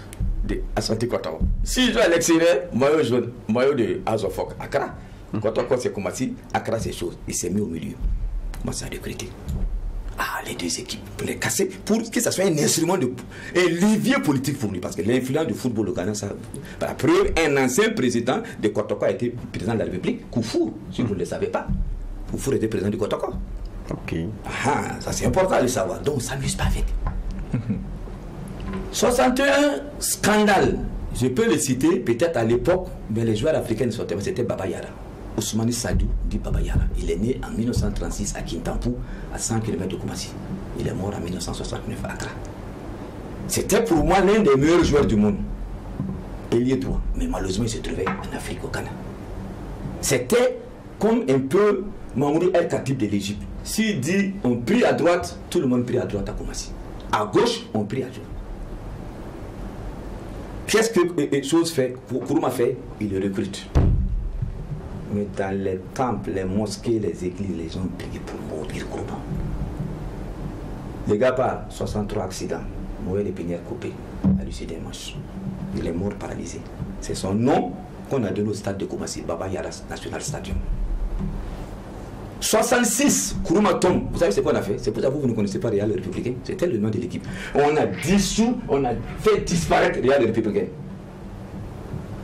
de Asante Kotoko. S'il joue à l'extérieur, maillot jaune, maillot de Azofok, Accra. Kotoko, c'est Koumassi, Accra, c'est chose. Il s'est mis au milieu. Commence à recruter. Ah, les deux équipes, pour les casser, pour que ça soit un instrument de. Un levier politique pour lui. Parce que l'influence du football au Ghana, ça. Par la preuve, un ancien président de Kotoko a été président de la République, Koufour, si vous ne le savez pas. Koufour était président de Kotoko. Ok. Ah, ça c'est important de le savoir. Donc on ne s'amuse pas avec. 61 scandales. Je peux le citer, peut-être à l'époque, mais les joueurs africains ne sortaient pas. C'était Baba Yara. Ousmane Sadou dit Baba Yara. Il est né en 1936 à Kintampo, à 100 km de Koumassi. Il est mort en 1969 à Accra. C'était pour moi l'un des meilleurs joueurs du monde. Ailier droit. Mais malheureusement, il se trouvait en Afrique, au Ghana. C'était comme un peu Mamoudou El Khatib de l'Égypte. S'il dit on prie à droite, tout le monde prie à droite à Koumassi. À gauche, on prie à Dieu. Qu'est-ce que chose fait? Nkrumah fait, il le recrute. Mais dans les temples, les mosquées, les églises, les gens prient pour mourir Nkrumah. Le gars part, 63 accidents, mauvais épinière coupée, à l'issue des manches. Il est mort paralysé. C'est son nom qu'on a donné au stade de Koumassi, Baba Yara National Stadium. 66, Nkrumah tombe. Vous savez ce qu'on a fait? C'est pour ça que vous ne connaissez pas Real Républicain. C'était le nom de l'équipe. On a dissous, on a fait disparaître Real Républicain.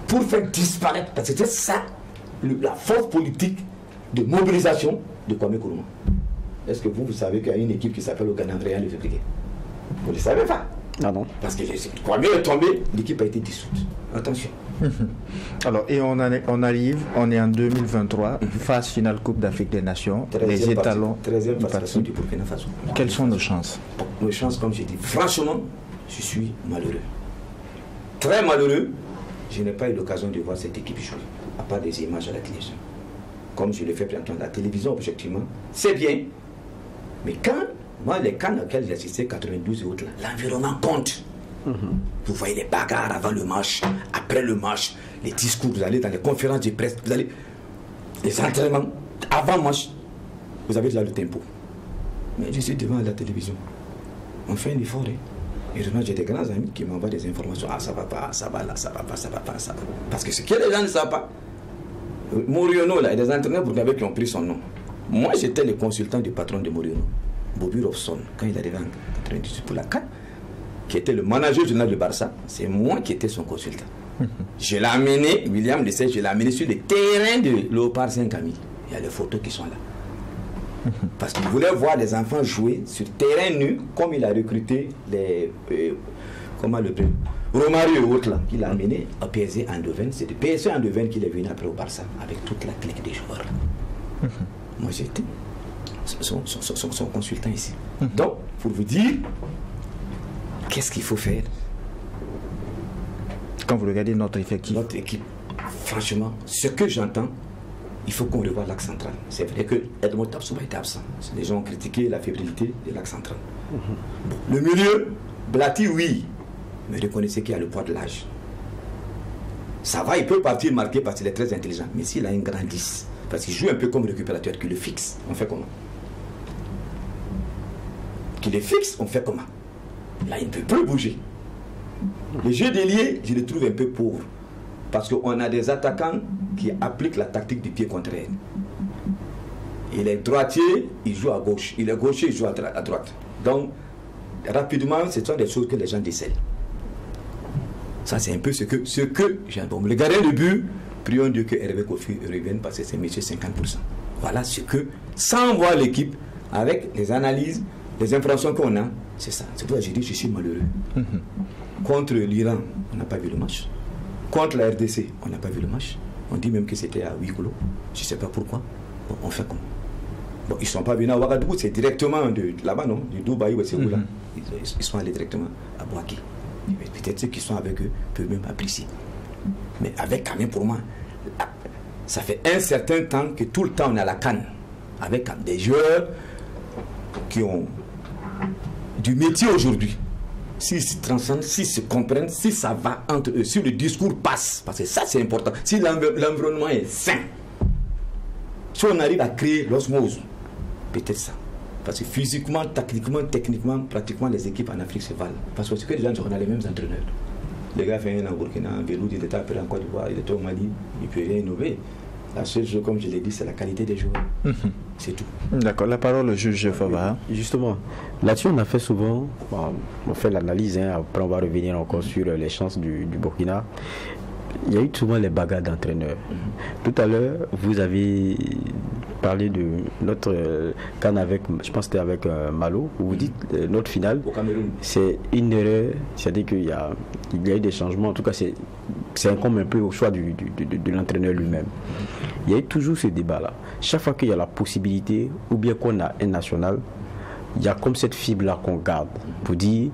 Pour faire disparaître, parce que c'était ça, la force politique de mobilisation de Kwame Nkrumah. Est-ce que vous savez qu'il y a une équipe qui s'appelle au Ghana Real Républicain? Vous ne le savez pas? Ah non. Parce que Kwame est tombé, l'équipe a été dissoute. Attention. Alors, et on arrive, on est en 2023, phase finale Coupe d'Afrique des Nations, les étalons. 13e participation du Burkina Faso. Quelles sont nos chances? Nos chances, comme j'ai dit, franchement, je suis malheureux. Très malheureux. Je n'ai pas eu l'occasion de voir cette équipe jouer, à part des images à la télévision. Comme je l'ai fait présentement à la télévision, objectivement, c'est bien. Mais quand, moi, les camps auxquels j'ai assisté, 92 et autres, l'environnement compte. Vous voyez les bagarres avant le match, après le match, les discours, vous allez dans les conférences de presse, vous allez, les entraînements, avant match, vous avez déjà le tempo. Mais je suis devant la télévision. On fait un effort. Heureusement, j'ai des grands amis qui m'envoient des informations. Ah, ça va pas, ça va là, ça va pas, ça va pas, ça va. Parce que ce que les gens ne savent pas, Moriono, là, il y a des entraîneurs burkinabés qui ont pris son nom. Moi, j'étais le consultant du patron de Moriono, Bobby Robson, quand il arrivait en 98 pour la CAN, qui était le manager général de Barça. C'est moi qui étais son consultant. Je l'ai amené, William Lessay, je l'ai amené sur le terrain de Léopard Saint-Camille. Il y a les photos qui sont là. Parce qu'il voulait voir les enfants jouer sur terrain nu, comme il a recruté les. Comment le prénom Romario et autres là, qu'il a amené à PSG Eindhoven. C'est de PSG Eindhoven qu'il est venu après au Barça, avec toute la clique des joueurs là. Moi j'étais son consultant ici. Donc, pour vous dire, qu'est-ce qu'il faut faire? Quand vous regardez notre effectif. Notre équipe, franchement, ce que j'entends, il faut qu'on revoie l'axe central. C'est vrai que Edmond Tapsoba était absent. Les gens ont critiqué la fébrilité de l'axe central. Bon, le milieu, Blati, oui, mais reconnaissez qu'il y a le poids de l'âge. Ça va, il peut partir marqué parce qu'il est très intelligent. Mais s'il a un grand 10, parce qu'il joue un peu comme récupérateur, qu'il le fixe, on fait comment? Qu'il le fixe, on fait comment? Là, il ne peut plus bouger. Le jeu d'ailier, je le trouve un peu pauvre. Parce qu'on a des attaquants qui appliquent la tactique du pied contraire. Il est droitier, il joue à gauche. Il est gaucher, il joue à droite. Donc, rapidement, ce sont des choses que les gens décèlent. Ça, c'est un peu ce que j'ai entendu. Le gardien de but, prions Dieu que Hervé Kofi revienne parce que c'est monsieur 50%. Voilà ce que, sans voir l'équipe, avec les analyses, les impressions qu'on a, c'est ça. C'est pourquoi j'ai dit je suis malheureux. Contre l'Iran, on n'a pas vu le match. Contre la RDC, on n'a pas vu le match. On dit même que c'était à huis clos. Je ne sais pas pourquoi. Bon, on fait comment? Bon, ils ne sont pas venus à Ouagadougou, c'est directement de là-bas, non? Du Dubaï ou c'est où là? Ils sont allés directement à Bouaké. Peut-être ceux qui sont avec eux peuvent même apprécier. Mais avec quand même pour moi, ça fait un certain temps que tout le temps on est à la canne. Avec des joueurs qui ont du métier aujourd'hui. S'ils se transcendent, s'ils se comprennent, si ça va entre eux, si le discours passe, parce que ça c'est important, si l'environnement est sain, si on arrive à créer l'osmose, peut-être ça. Parce que physiquement, tactiquement, techniquement, pratiquement les équipes en Afrique se valent. Parce que c'est que les gens, on a les mêmes entraîneurs. Les gars viennent en Burkina, en Veloud, il était après en Côte d'Ivoire, il était au Mali, il ne peut rien innover. La seule chose, comme je l'ai dit, c'est la qualité des joueurs. C'est tout. D'accord, la parole au juge Fava. Justement, là-dessus, on a fait souvent, on fait l'analyse, après on va revenir encore sur les chances du Burkina. Il y a eu souvent les bagarres d'entraîneurs. Tout à l'heure, vous avez parlé de notre CAN avec, je pense que c'était avec Malo, où vous dites notre finale, c'est une erreur, c'est-à-dire qu'il y a eu des changements, en tout cas c'est incombe un peu au choix de l'entraîneur lui-même. Il y a eu toujours ce débat-là. Chaque fois qu'il y a la possibilité, ou bien qu'on a un national, il y a comme cette fibre-là qu'on garde pour dire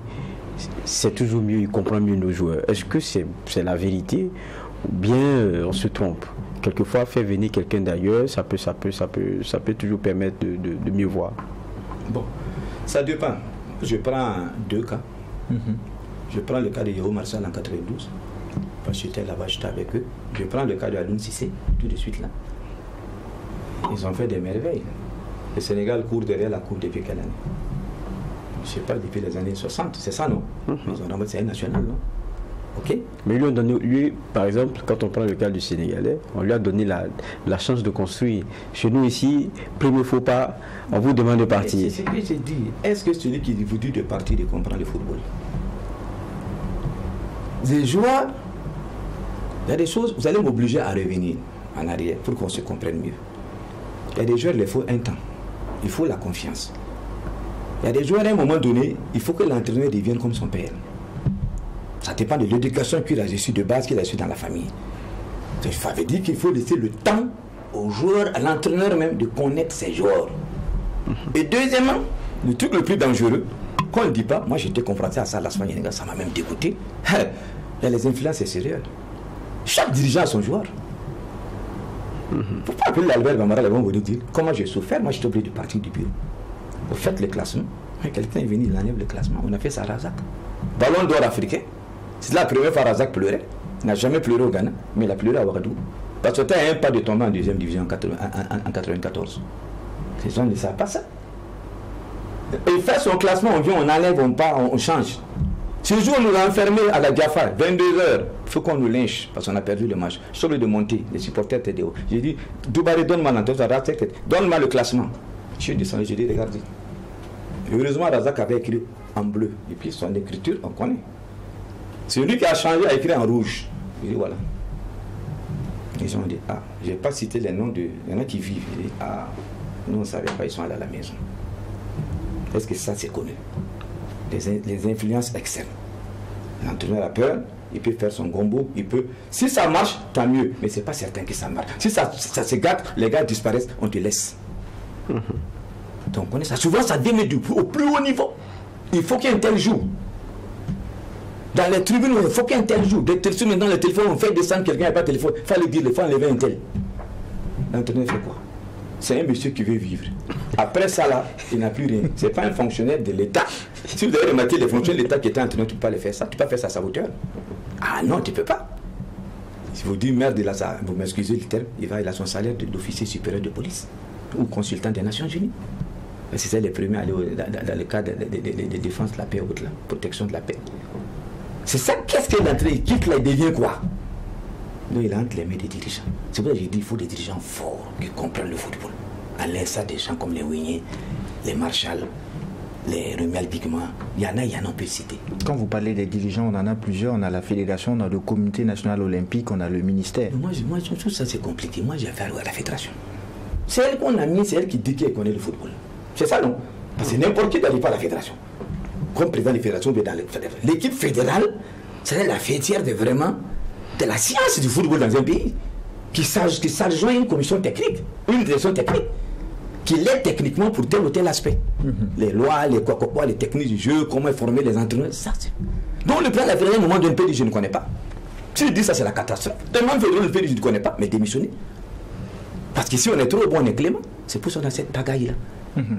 c'est toujours mieux, il comprend mieux nos joueurs. Est-ce que c'est la vérité ou bien on se trompe? Quelquefois, faire venir quelqu'un d'ailleurs, ça peut toujours permettre de mieux voir. Bon, ça dépend. Je prends deux cas. Je prends le cas de Yao Marshall en 92. Parce que j'étais là-bas, j'étais avec eux. Je prends le cas de Aloun Cissé, tout de suite là. Ils ont fait des merveilles. Le Sénégal court derrière la Coupe depuis quelle année? Je ne sais pas, depuis les années 60, c'est ça, non? C'est un national, non? Ok. Mais lui, par exemple, quand on prend le cas du Sénégalais, on lui a donné la chance de construire. Chez nous ici, premier faux pas, on vous demande de partir. C'est ce que j'ai dit. Est-ce que celui qui vous dit de partir, il comprend le football? Les joueurs, il y a des choses, vous allez m'obliger à revenir en arrière pour qu'on se comprenne mieux. Il y a des joueurs, il faut un temps. Il faut la confiance. Il y a des joueurs, à un moment donné, il faut que l'entraîneur devienne comme son père. Ça dépend de l'éducation qu'il a reçue de base, qu'il a reçue dans la famille. Ça veut dire qu'il faut laisser le temps aux joueurs, à l'entraîneur même, de connaître ses joueurs. Et deuxièmement, le truc le plus dangereux, qu'on ne dit pas, moi j'étais confronté à ça à l'Aspagne, ça m'a même dégoûté. Il y a les influences extérieures. Chaque dirigeant a son joueur. Il ne faut pas appeler l'Albert Bambara, ils vont vous dire comment j'ai souffert. Moi j'étais obligé de partir du bureau. Vous faites le classement. Quelqu'un est venu, il enlève le classement. On a fait ça à Razak. Ballon d'or africain. C'est la première fois Razak pleurait. Il n'a jamais pleuré au Ghana, mais il a pleuré à Ouagadougou. Parce que c'était un pas de tomber en deuxième division en 1994. Ces gens ne savent pas ça. Il fait son classement, on vient, on enlève, on part, on change. Ce jour, on nous a enfermés à la Diafa, 22h. Il faut qu'on nous lynche parce qu'on a perdu le match. Je suis obligé de monter, les supporters étaient hauts. J'ai dit, Doubaré, donne-moi donne-moi le classement. Je suis descendu, j'ai dit, regardez. Heureusement, Razak avait écrit en bleu. Et puis son écriture, on connaît. C'est lui qui a changé, a écrit en rouge. J'ai dit, voilà. Ils ont dit, ah, je n'ai pas cité les noms de. Il y en a qui vivent. J'ai dit, ah, nous on ne savait pas, ils sont allés à la maison. Est-ce que ça c'est connu? Les influences externes. L'entraîneur a peur, il peut faire son gombo, il peut. Si ça marche, tant mieux, mais c'est pas certain que ça marche. Si ça se gâte, les gars disparaissent, on te laisse. Donc on connaît ça. Souvent ça vient au plus haut niveau. Il faut qu'il y ait un tel jour. Dans les tribunes, il faut qu'il y ait un tel jour. Maintenant, le téléphone, on fait descendre quelqu'un, il n'y a pas de téléphone. Il faut le dire, il faut enlever un tel. L'entraîneur fait quoi? C'est un monsieur qui veut vivre. Après ça, là, il n'a plus rien. Ce n'est pas un fonctionnaire de l'État. Si vous avez remarqué les fonctionnaires de l'État qui étaient entraîneurs, tu ne peux pas les faire ça. Tu ne peux pas faire ça à sa hauteur. Ah non, tu ne peux pas. Si vous dites merde, vous m'excusez le terme, il a son salaire d'officier supérieur de police ou consultant des Nations Unies. C'est les premiers à aller dans le cadre de défense de la paix ou de la protection de la paix. C'est ça, qu'est-ce qu'il est entré? Il quitte là, il devient quoi? Non, il est entre les mains des dirigeants. C'est pour ça que j'ai dit qu'il faut des dirigeants forts qui comprennent le football. À l'instar des gens comme les Wigné, les Marshall, les Rumial Bigman, il y en a, on peut citer. Quand vous parlez des dirigeants, on en a plusieurs. On a la fédération, on a le comité national olympique, on a le ministère. Moi tout ça c'est compliqué. Moi j'ai affaire à la fédération. C'est elle qu'on a mis, c'est elle qui dit qu'elle connaît le football. C'est ça non? Parce que n'importe qui n'arrive pas à la fédération. Comme président de la fédération, l'équipe fédérale, c'est la fêtière de vraiment de la science du football dans un pays qui s'adjoint une commission technique, une direction technique, qui l'aide techniquement pour tel ou tel aspect. Les lois, les techniques du jeu, comment former les entraîneurs, ça c'est. Donc le plan de la fédération, au moment d'un pays, je ne connais pas. Si je dis ça, c'est la catastrophe. Tellement le pays, je ne connais pas, mais démissionner. Parce qu'ici, on est trop bon, on est clément. C'est pour ça qu'on a cette pagaille-là.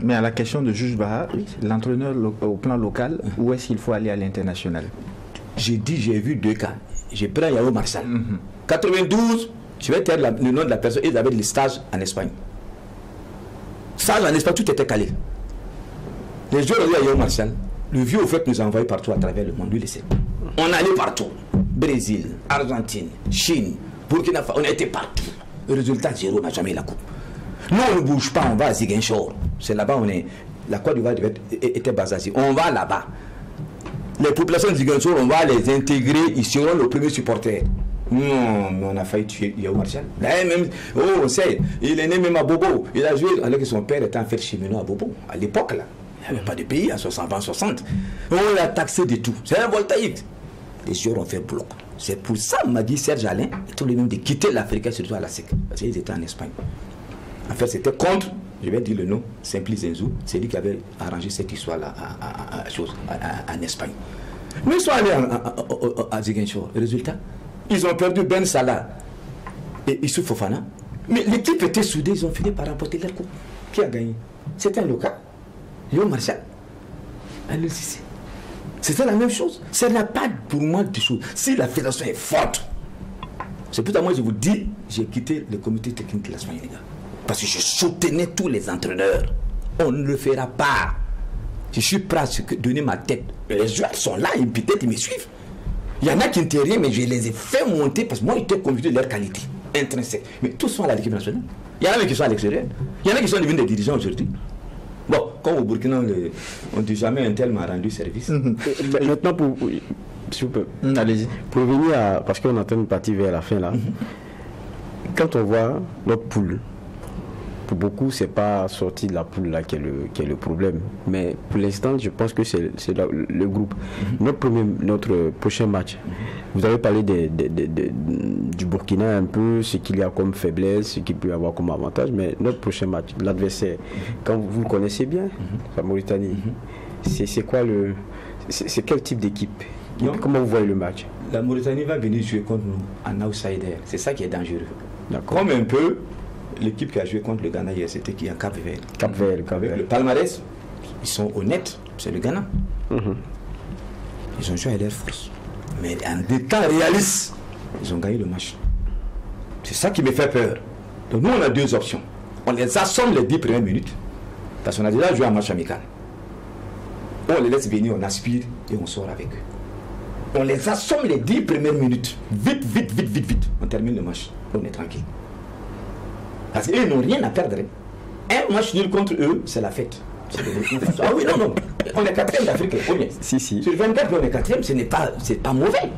Mais à la question de Juge Baha, l'entraîneur au plan local, où est-ce qu'il faut aller à l'international? J'ai vu deux cas. J'ai pris Yao Marshall. 92, je vais taire le nom de la personne, ils avaient des stages en Espagne. Stage en Espagne, tout était calé. Les joueurs à Yao Marshall, le vieux au fait nous a envoyé partout à travers le monde, lui le sait. On allait partout. Brésil, Argentine, Chine, Burkina Faso, on était partout. Le résultat, zéro, on n'a jamais eu la coupe. Nous, on ne bouge pas, on va à Ziguinchor. C'est là-bas, la Côte d'Ivoire était basée. On va là-bas. Les populations de Ziguinchor, on va les intégrer, ils seront nos premiers supporters. Non, mais on a failli tuer Yao Marshall. Même, on sait, il est né même à Bobo. Il a joué alors que son père était en fait cheminot à Bobo. À l'époque, là, il n'y avait pas de pays, à 60. On l'a taxé de tout. C'est un voltaïque. Les joueurs ont fait bloc. C'est pour ça, m'a dit Serge Alain, et tous les mêmes de quitter l'Afrique, surtout à la SEC. Parce qu'ils étaient en Espagne. En fait, c'était contre, je vais dire le nom, Simplice Zenzou, c'est lui qui avait arrangé cette histoire-là en Espagne. Mais ils sont allés à Ziguinchor. Résultat, ils ont perdu Ben Salah et Issouf Fofana. Mais l'équipe était soudée, ils ont fini par remporter leur coupe. Qui a gagné? C'était un local. Yao Marshall. C'était la même chose. Ça n'a pas pour moi de choses. Si la fédération est forte, c'est pour ça que moi je vous dis, j'ai quitté le comité technique de l'Espagne, les gars. Parce que je soutenais tous les entraîneurs. On ne le fera pas. Je suis prêt à donner ma tête. Les joueurs sont là, peut-être ils me suivent. Il y en a qui n'étaient rien, mais je les ai fait monter parce que moi j'étais convaincu de leur qualité intrinsèque. Mais tous sont à l'équipe nationale. Il y en a qui sont à l'extérieur. Il y en a qui sont devenus des dirigeants aujourd'hui. Bon, comme au Burkina, on ne dit jamais un tel m'a rendu service. Maintenant, s'il vous plaît, allez-y. Pour revenir à. Parce qu'on entend une partie vers la fin là. Quand on voit notre poule, pour beaucoup, c'est pas sorti de la poule là qui est le problème. Mais pour l'instant, je pense que c'est le groupe. Notre prochain match, vous avez parlé du Burkina un peu, ce qu'il y a comme faiblesse, ce qu'il peut y avoir comme avantage, mais notre prochain match, l'adversaire, quand vous le connaissez bien, la Mauritanie, c'est quoi c'est quel type d'équipe? Comment vous voyez le match? La Mauritanie va venir jouer contre nous en outsider. C'est ça qui est dangereux. Comme un peu l'équipe qui a joué contre le Ghana hier, c'était qui? En Cap-Vert. Avec le palmarès, ils sont honnêtes, c'est le Ghana. Ils ont joué à l'air force. Mais en des temps réalistes, ils ont gagné le match. C'est ça qui me fait peur. Donc nous, on a deux options. On les assomme les 10 premières minutes, parce qu'on a déjà joué un match amical. Ou on les laisse venir, on aspire et on sort avec eux. On les assomme les 10 premières minutes. Vite. On termine le match. On est tranquille. Parce qu'ils n'ont rien à perdre. Un match nul contre eux, c'est la fête. Ah oui, non. On est 4e d'Afrique. Si. Sur 24, on est 4e, c'est pas mauvais.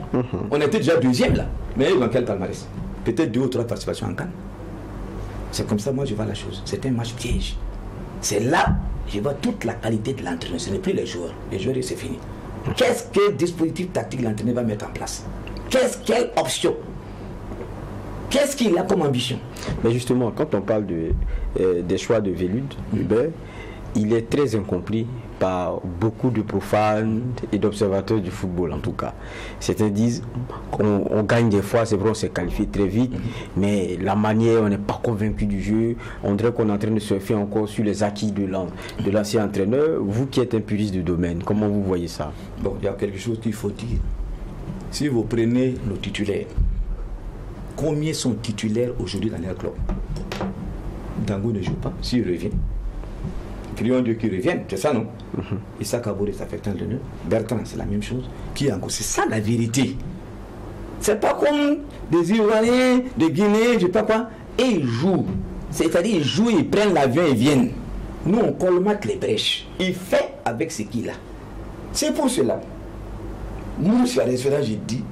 On était déjà 2e là. Mais ils ont quel palmarès? Peut-être 2 ou 3 participations en Cannes. C'est comme ça, moi, je vois la chose. C'est un match piège. C'est là, je vois toute la qualité de l'entraîneur. Ce n'est plus les joueurs. Les joueurs, c'est fini. Qu'est-ce que dispositif tactique l'entraîneur va mettre en place? Quelle option? Qu'est-ce qu'il a comme ambition? Mais justement, quand on parle des choix de Velud, il est très incompris par beaucoup de profanes et d'observateurs du football en tout cas. Certains disent qu'on gagne des fois, c'est vrai, on s'est qualifié très vite, mais la manière, on n'est pas convaincu du jeu. On dirait qu'on est en train de surfer encore sur les acquis de l'ancien entraîneur. Vous qui êtes un puriste du domaine, comment vous voyez ça? Bon, il y a quelque chose qu'il faut dire. Si vous prenez nos titulaires, combien sont titulaires aujourd'hui dans leur club? Dango ne joue pas, s'il revient. Prions Dieu qu'il revienne, c'est ça non? Issa Kabouré, ça fait un de nous. Bertrand, c'est la même chose. Qui est encore? C'est ça la vérité. C'est pas comme des Ivoiriens, des Guinéens, je sais pas quoi. Et ils jouent. C'est-à-dire, ils jouent, ils prennent l'avion et viennent. Nous, on colmate les brèches. Il fait avec ce qu'il a. C'est pour cela. Nous, sur la restaurant, j'ai dit,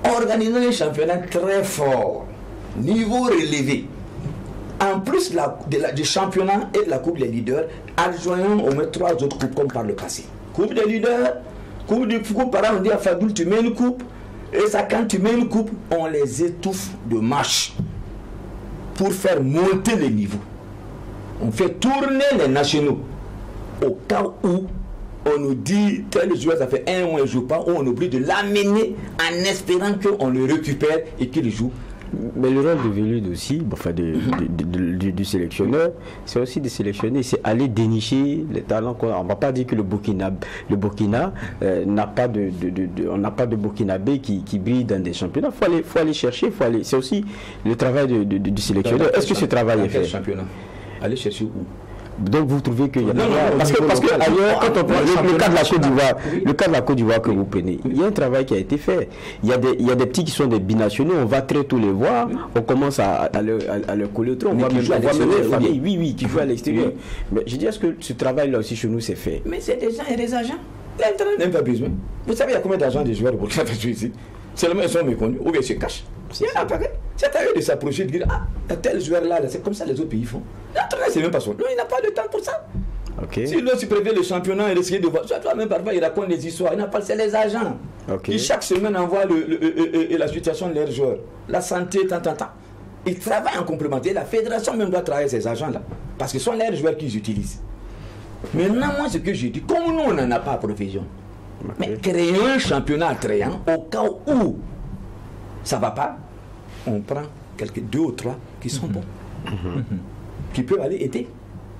organisons un championnat très fort, niveau relevé. En plus du championnat et de la Coupe des leaders, adjoignons au moins 3 autres coupes comme par le passé. Coupe des leaders, Coupe du Coupe, par exemple, on dit à Fadoul, tu mets une coupe, et ça, quand tu mets une coupe, on les étouffe de match pour faire monter les niveaux. On fait tourner les nationaux au cas où on nous dit tel joueur, ça fait 1 mois, il ne joue pas, ou on oublie de l'amener en espérant qu'on le récupère et qu'il joue. Mais le rôle de Velud aussi, enfin du sélectionneur, c'est aussi de sélectionner, c'est aller dénicher les talents. On ne va pas dire que le Burkina n'a pas on n'a pas de Burkinabé qui brille dans des championnats. Faut aller chercher, c'est aussi le travail du sélectionneur. Est-ce que ce travail est fait? Championnat. Aller chercher où? Donc vous trouvez qu'il y a parce que ailleurs, quand on prend le cas de la Côte d'Ivoire, le cas de la Côte d'Ivoire que vous prenez, il y a un travail qui a été fait. Il y a des petits qui sont des binationaux, on va très tôt les voir, on commence à leur coller au tronc, on va même mener les familles, oui, qui jouent à l'extérieur. Mais je dis, est-ce que ce travail-là aussi chez nous c'est fait? Mais c'est des gens et des agents. L'entraîneur n'a pas besoin. Vous savez, il y a combien d'agents des joueurs pour faire ici? Seulement ils sont méconnus, ou bien ils se cachent. C'est à eux de s'approcher, de dire, tel joueur-là, c'est comme ça les autres pays font. L'entraîneur, c'est même pas son. Non, il n'a pas de temps pour ça. Si l'autre se prévient le championnat et essayer de voir, soit même parfois il raconte des histoires, il n'a pas, c'est les agents. Qui chaque semaine envoient la situation de leurs joueurs, la santé, tant. Ils travaillent en complémentaire. La fédération même doit travailler ces agents-là, parce que ce sont leurs joueurs qu'ils utilisent. Maintenant, moi, ce que j'ai dit, comme nous, on n'en a pas à provision, mais créons un championnat attrayant au cas où ça ne va pas, on prend 2 ou 3 qui sont bons, qui peuvent aller aider.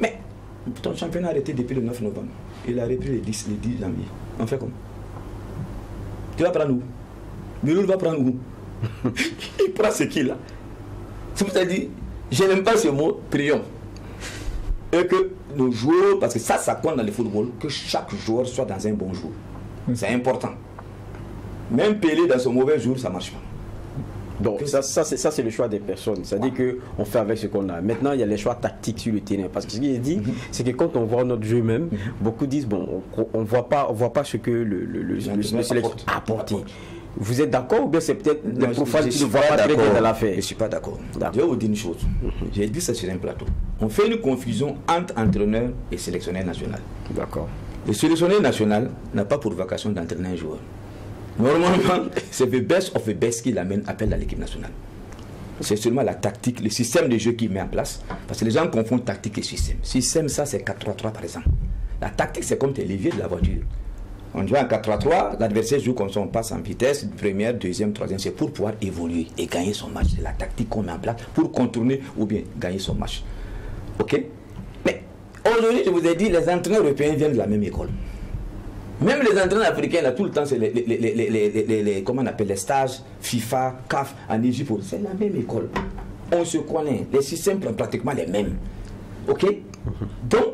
Mais ton championnat a arrêté depuis le 9 novembre. Il a repris le 10 janvier. On fait comment? Tu vas prendre où? Miroul va prendre où? Il prend ce qu'il a. C'est pour ça que je dis, je n'aime pas ce mot, prions. Et que nos joueurs, parce que ça compte dans le football, que chaque joueur soit dans un bon jour. C'est important. Même Pelé dans son mauvais jour, ça ne marche pas. Donc ça c'est le choix des personnes. C'est-à-dire qu'on fait avec ce qu'on a. Maintenant, il y a les choix tactiques sur le terrain. Parce que ce qu'il dit, c'est que quand on voit notre jeu même, beaucoup disent, bon, on ne voit pas ce que le sélectionneur a apporté. Vous êtes d'accord ou bien c'est peut-être le profane qui ne voit pas très bien dans l'affaire? Je ne suis pas d'accord. Je vais vous dire une chose. J'ai dit ça sur un plateau. On fait une confusion entre entraîneur et sélectionneur national. D'accord. Le sélectionneur national n'a pas pour vocation d'entraîner un joueur. Normalement, c'est the best of the best qui l'amène, appelle à l'équipe nationale. C'est seulement la tactique, le système de jeu qu'il met en place. Parce que les gens confondent tactique et système. Système, ça c'est 4-3-3 par exemple. La tactique, c'est comme tes leviers de la voiture. On joue en 4-3-3, l'adversaire joue comme ça, on passe en vitesse, première, deuxième, troisième, c'est pour pouvoir évoluer et gagner son match. C'est la tactique qu'on met en place pour contourner ou bien gagner son match. Ok? Mais aujourd'hui, je vous ai dit, les entraîneurs européens viennent de la même école. Même les entraîneurs africains, là, tout le temps, c'est comment on appelle, les stages, FIFA, CAF, en Égypte, c'est la même école. On se connaît, les systèmes sont pratiquement les mêmes. Ok? Donc,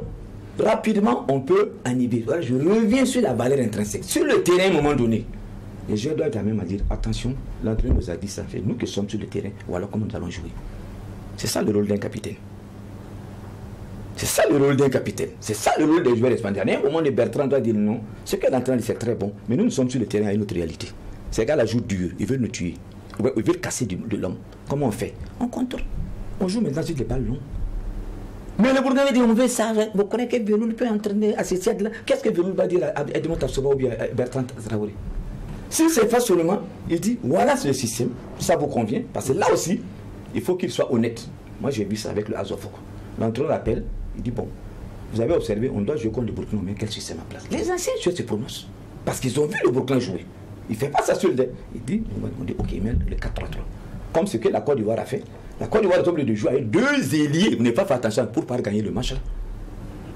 rapidement, on peut inhiber. Voilà, je reviens sur la valeur intrinsèque. Sur le terrain, à un moment donné, les joueurs doivent quand même dire, attention, l'entraîneur nous a dit ça, c'est nous qui sommes sur le terrain, ou alors comment nous allons jouer. C'est ça le rôle d'un capitaine. C'est ça le rôle d'un capitaine. C'est ça le rôle des joueurs espagnols. À un moment donné, Bertrand doit dire non. Ce que l'entraîneur dit, c'est très bon, mais nous sommes sur le terrain à une autre réalité. Ces gars-là jouent dur, ils veulent nous tuer. Ils veulent casser de l'homme. Comment on fait? On contrôle. On joue maintenant sur les balles longues. Mais le Bourgogne dit on veut ça. Vous connaissez que Veloul peut entraîner à ces siècles-là. Qu'est-ce que Veloul va dire à Edmond Tassova ou bien à Bertrand Traoré? Si c'est pas seulement, il dit voilà c'est le système, ça vous convient. Parce que là aussi, il faut qu'il soit honnête. Moi j'ai vu ça avec le Azofok. L'entraîneur appelle, il dit bon, vous avez observé, on doit jouer contre le Burkina, mais quel système en place? Les anciens joueurs se prononcent. Parce qu'ils ont vu le Burkina jouer. Il ne fait pas ça sur le dé. Il dit, on dit ok, mais le 4-3-3. Comme ce que la Côte d'Ivoire a fait. La Côte d'Ivoire est obligée de jouer avec deux ailiers. Vous n'avez pas fait attention pour pouvoir gagner le match là.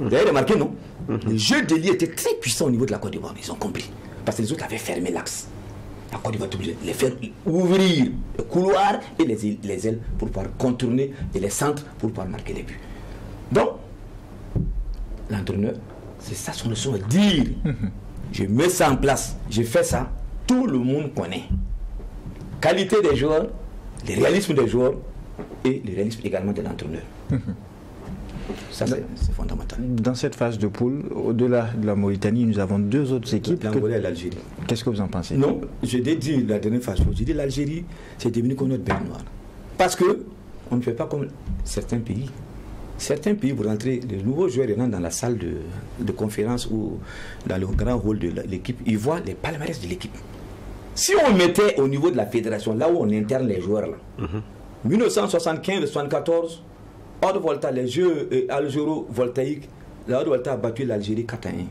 Vous avez remarqué, non? Le jeu d'ailier était très puissant au niveau de la Côte d'Ivoire. Ils ont compris. Parce que les autres avaient fermé l'axe. La Côte d'Ivoire est obligée de les faire ouvrir le couloir et les ailes pour pouvoir contourner et les centres pour pouvoir marquer les buts. Donc, l'entraîneur, c'est ça son leçon, dire je mets ça en place, je fais ça, tout le monde connaît. Qualité des joueurs, le réalisme des joueurs et le réalisme également de l'entraîneur. Ça, c'est fondamental. Dans cette phase de poule, au-delà de la Mauritanie, nous avons deux autres équipes. L'Angola et l'Algérie. Qu'est-ce que vous en pensez? Non, je l'ai dit la dernière phase. J'ai dit l'Algérie, c'est devenu comme notre bête noire. Parce que on ne fait pas comme certains pays. Certains pays, vous rentrez, les nouveaux joueurs rentrent dans la salle de conférence ou dans le grand hall de l'équipe, ils voient les palmarès de l'équipe. Si on mettait au niveau de la fédération, là où on interne les joueurs, là, 1975-74, Haute Volta, les jeux algéro-voltaïques, la Haute Volta a battu l'Algérie 4-1.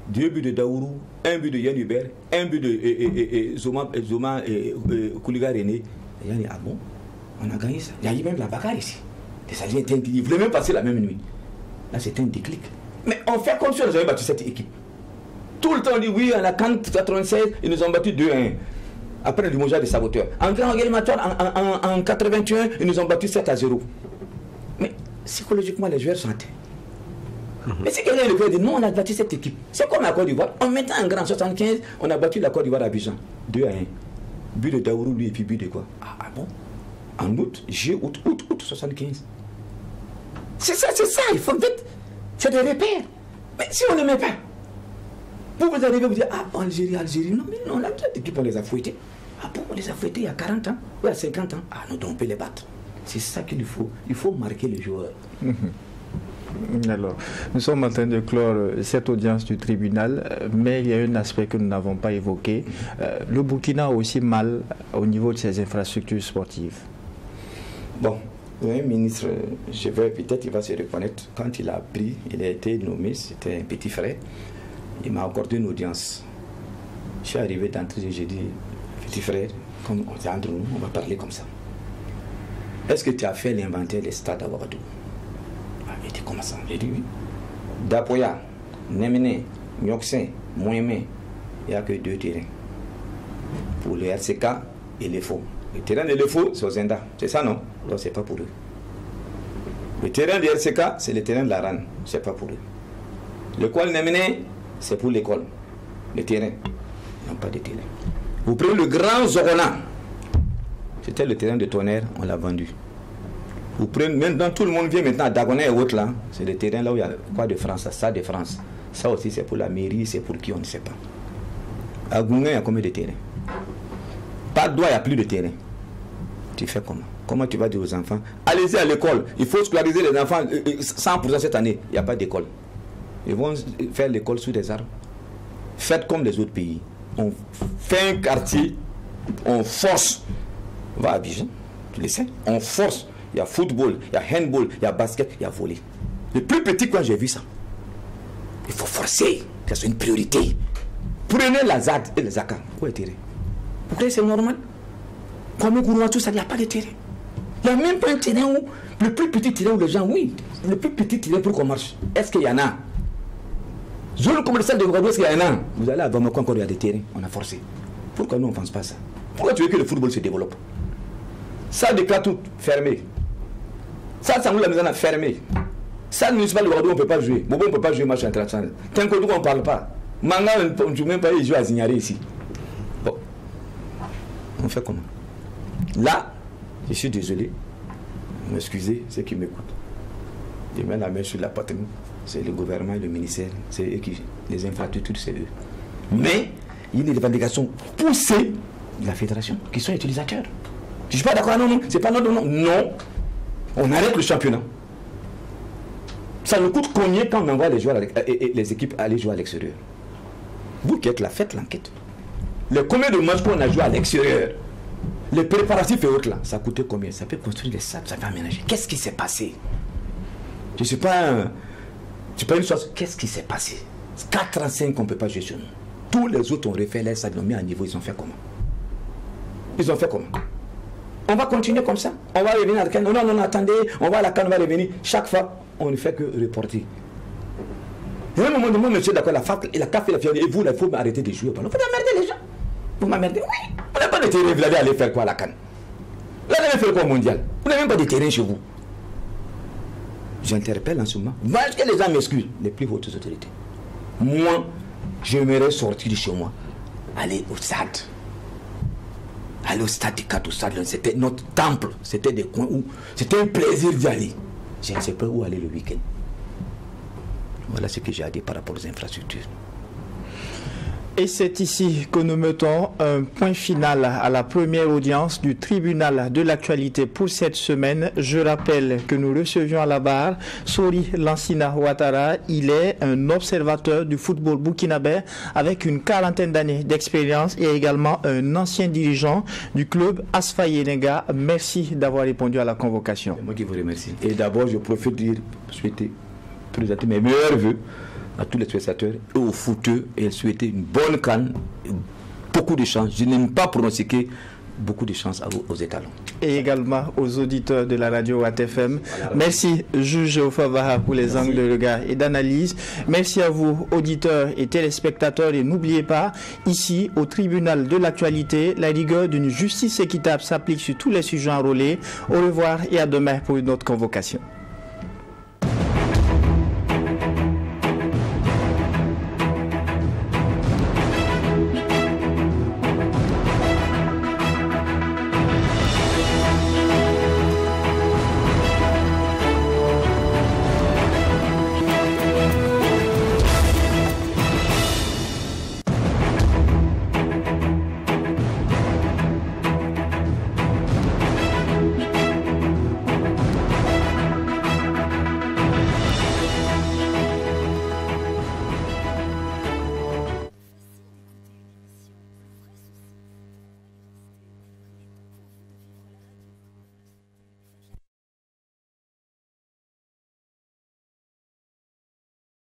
2 buts de Daourou, 1 but de Yann Hubert, 1 but de Zoma Kouliga René. Yann dit, ah bon, on a gagné ça. Il y a eu même la bagarre ici. Les Algériens étaient intelligents. Ils voulaient même passer la même nuit. Là, c'était un déclic. Mais on fait comme si on avait battu cette équipe. Tout le temps, on dit oui, à la CAN 96, ils nous ont battu 2-1. Après le limogeage des saboteurs. En grand éliminatoire, en 81, ils nous ont battu 7-0. Mais psychologiquement, les joueurs sentaient. Mais si quelqu'un le peut dire non, on a battu cette équipe. C'est comme la Côte d'Ivoire. En mettant en grand 75, on a battu la Côte d'Ivoire à Abidjan. 2-1. But de Daourou, lui, et puis but de quoi? Ah bon? En août, août 75. C'est ça, il faut vite. C'est des repères. Mais si on ne met pas, vous arrivez, vous dites, ah, Algérie, non, mais non, la petite équipe, on les a fouettés. Ah bon, on les a fouettés il y a 40 ans, ou il y a 50 ans. Ah non, on peut les battre. C'est ça qu'il faut. Il faut marquer les joueurs. Alors, nous sommes en train de clore cette audience du tribunal, mais il y a un aspect que nous n'avons pas évoqué. Le Burkina a aussi mal au niveau de ses infrastructures sportives. Bon, un ministre, peut-être il va se reconnaître, quand il a appris, il a été nommé, c'était un petit frère, il m'a accordé une audience. Je suis arrivé d'entrée, j'ai dit, petit frère, comme on est entre nous, on va parler comme ça. Est-ce que tu as fait l'inventaire des stades à Ouagadougou? Il dit comment ça? J'ai dit oui. Dapoya, Néméné, Nyoksen, Moémé, il n'y a que 2 terrains. Pour le RCK et les faux. Le terrain de l'EFO, c'est au Zenda. C'est ça, non? Donc, c'est pas pour eux. Le terrain de RCK, c'est le terrain de la RAN. C'est pas pour eux. L'école Néméné, c'est pour l'école. Le terrain. Ils n'ont pas de terrain. Vous prenez le grand Zorona. C'était le terrain de Tonnerre, on l'a vendu. Vous prenez, maintenant tout le monde vient maintenant à Dagonet et autres là. C'est le terrain là où il y a quoi de France, ça de France. Ça aussi c'est pour la mairie, c'est pour qui on ne sait pas. À Gounga, il y a combien de terrains? Par droit, il n'y a plus de terrain. Tu fais comment? Comment tu vas dire aux enfants, allez-y à l'école, il faut scolariser les enfants 100% cette année. Il n'y a pas d'école. Ils vont faire l'école sous des arbres. Faites comme les autres pays. On fait un quartier, on force. On va à Abidjan, tu le sais. On force. Il y a football, il y a handball, il y a basket, il y a volley. Le plus petit, quand j'ai vu ça, il faut forcer, que c'est une priorité. Prenez la ZAD et les ZACA. Où est le terrain? Vous croyez que c'est normal? Comme au Gourouan, tout ça, il n'y a pas de terrain. Il n'y a même pas un terrain où, le plus petit terrain où les gens, oui, le plus petit terrain pour qu'on marche. Est-ce qu'il y en a? Zone commerciale de Ouagadougou, est-ce qu'il y en a? Vous allez à Bamako encore, il y a des terrains, on a forcé. Pourquoi nous on ne pense pas ça? Pourquoi tu veux que le football se développe? Ça déclare tout fermé. Ça nous la maison a fermé. Ça, le municipal de Ouagadougou, on ne peut pas jouer. Bobo, on ne peut pas jouer match international. Tant qu'on ne parle pas. Manga, on ne joue même pas, il joue à Zignaré ici. Bon. On fait comment? Là, je suis désolé. M'excusez, ceux qui m'écoutent. Je mets la main sur la patrie. C'est le gouvernement et le ministère. C'est eux qui. Les infrastructures, c'est eux. Mais, il y a une revendication poussée de la fédération qui sont utilisateurs. Je ne suis pas d'accord, non, non. C'est pas notre nom. Non. On arrête le championnat. Ça nous coûte combien quand on envoie les joueurs et les équipes aller jouer à l'extérieur? Vous qui êtes là, faites l'enquête. Les combien de matchs qu'on a joué à l'extérieur, les préparatifs et autres là, ça coûtait combien? Ça peut construire des salles, ça peut aménager. Qu'est-ce qui s'est passé? Je ne suis pas une chose. Qu'est-ce qui s'est passé? 4 ans, 5 on ne peut pas jouer chez nous. Tous les autres ont refait les salles, ils ont mis à niveau, ils ont fait comment? Ils ont fait comment? On va continuer comme ça. On va revenir à la CAN. Non, non, non, attendez, on va à la CAN, on va revenir. Chaque fois, on ne fait que reporter. Et à un moment donné, moi, monsieur, d'accord, la CAF et la FIA, et vous, il faut m'arrêter de jouer. Vous m'emmerdez les gens. Vous m'emmerdez. Oui. On n'a pas de terrain. Vous allez aller faire quoi à la CAN? Vous allez faire quoi au mondial? Vous n'avez même pas de terrain chez vous. J'interpelle en ce moment. Parce que les gens m'excusent, les plus hautes autorités. Moi, j'aimerais sortir de chez moi, aller au stade. Aller au stade du 4 au stade, c'était notre temple. C'était des coins où c'était un plaisir d'y aller. Je ne sais pas où aller le week-end. Voilà ce que j'ai à dire par rapport aux infrastructures. Et c'est ici que nous mettons un point final à la première audience du tribunal de l'actualité pour cette semaine. Je rappelle que nous recevions à la barre Sori Lansina Ouattara. Il est un observateur du football burkinabé avec une 40aine d'années d'expérience et également un ancien dirigeant du club Asfa Yenega. Merci d'avoir répondu à la convocation. C'est moi qui vous remercie. Et d'abord, je profite de souhaiter présenter mes meilleurs vœux à tous les spectateurs et aux footeux et souhaiter une bonne CAN, beaucoup de chance. Je n'aime pas pronostiquer, beaucoup de chance aux étalons. Et également aux auditeurs de la radio WattFM. Voilà. Merci juge Ofavaha pour les angles de regard et d'analyse. Merci à vous auditeurs et téléspectateurs et n'oubliez pas, ici au tribunal de l'actualité, la rigueur d'une justice équitable s'applique sur tous les sujets enrôlés. Au revoir et à demain pour une autre convocation.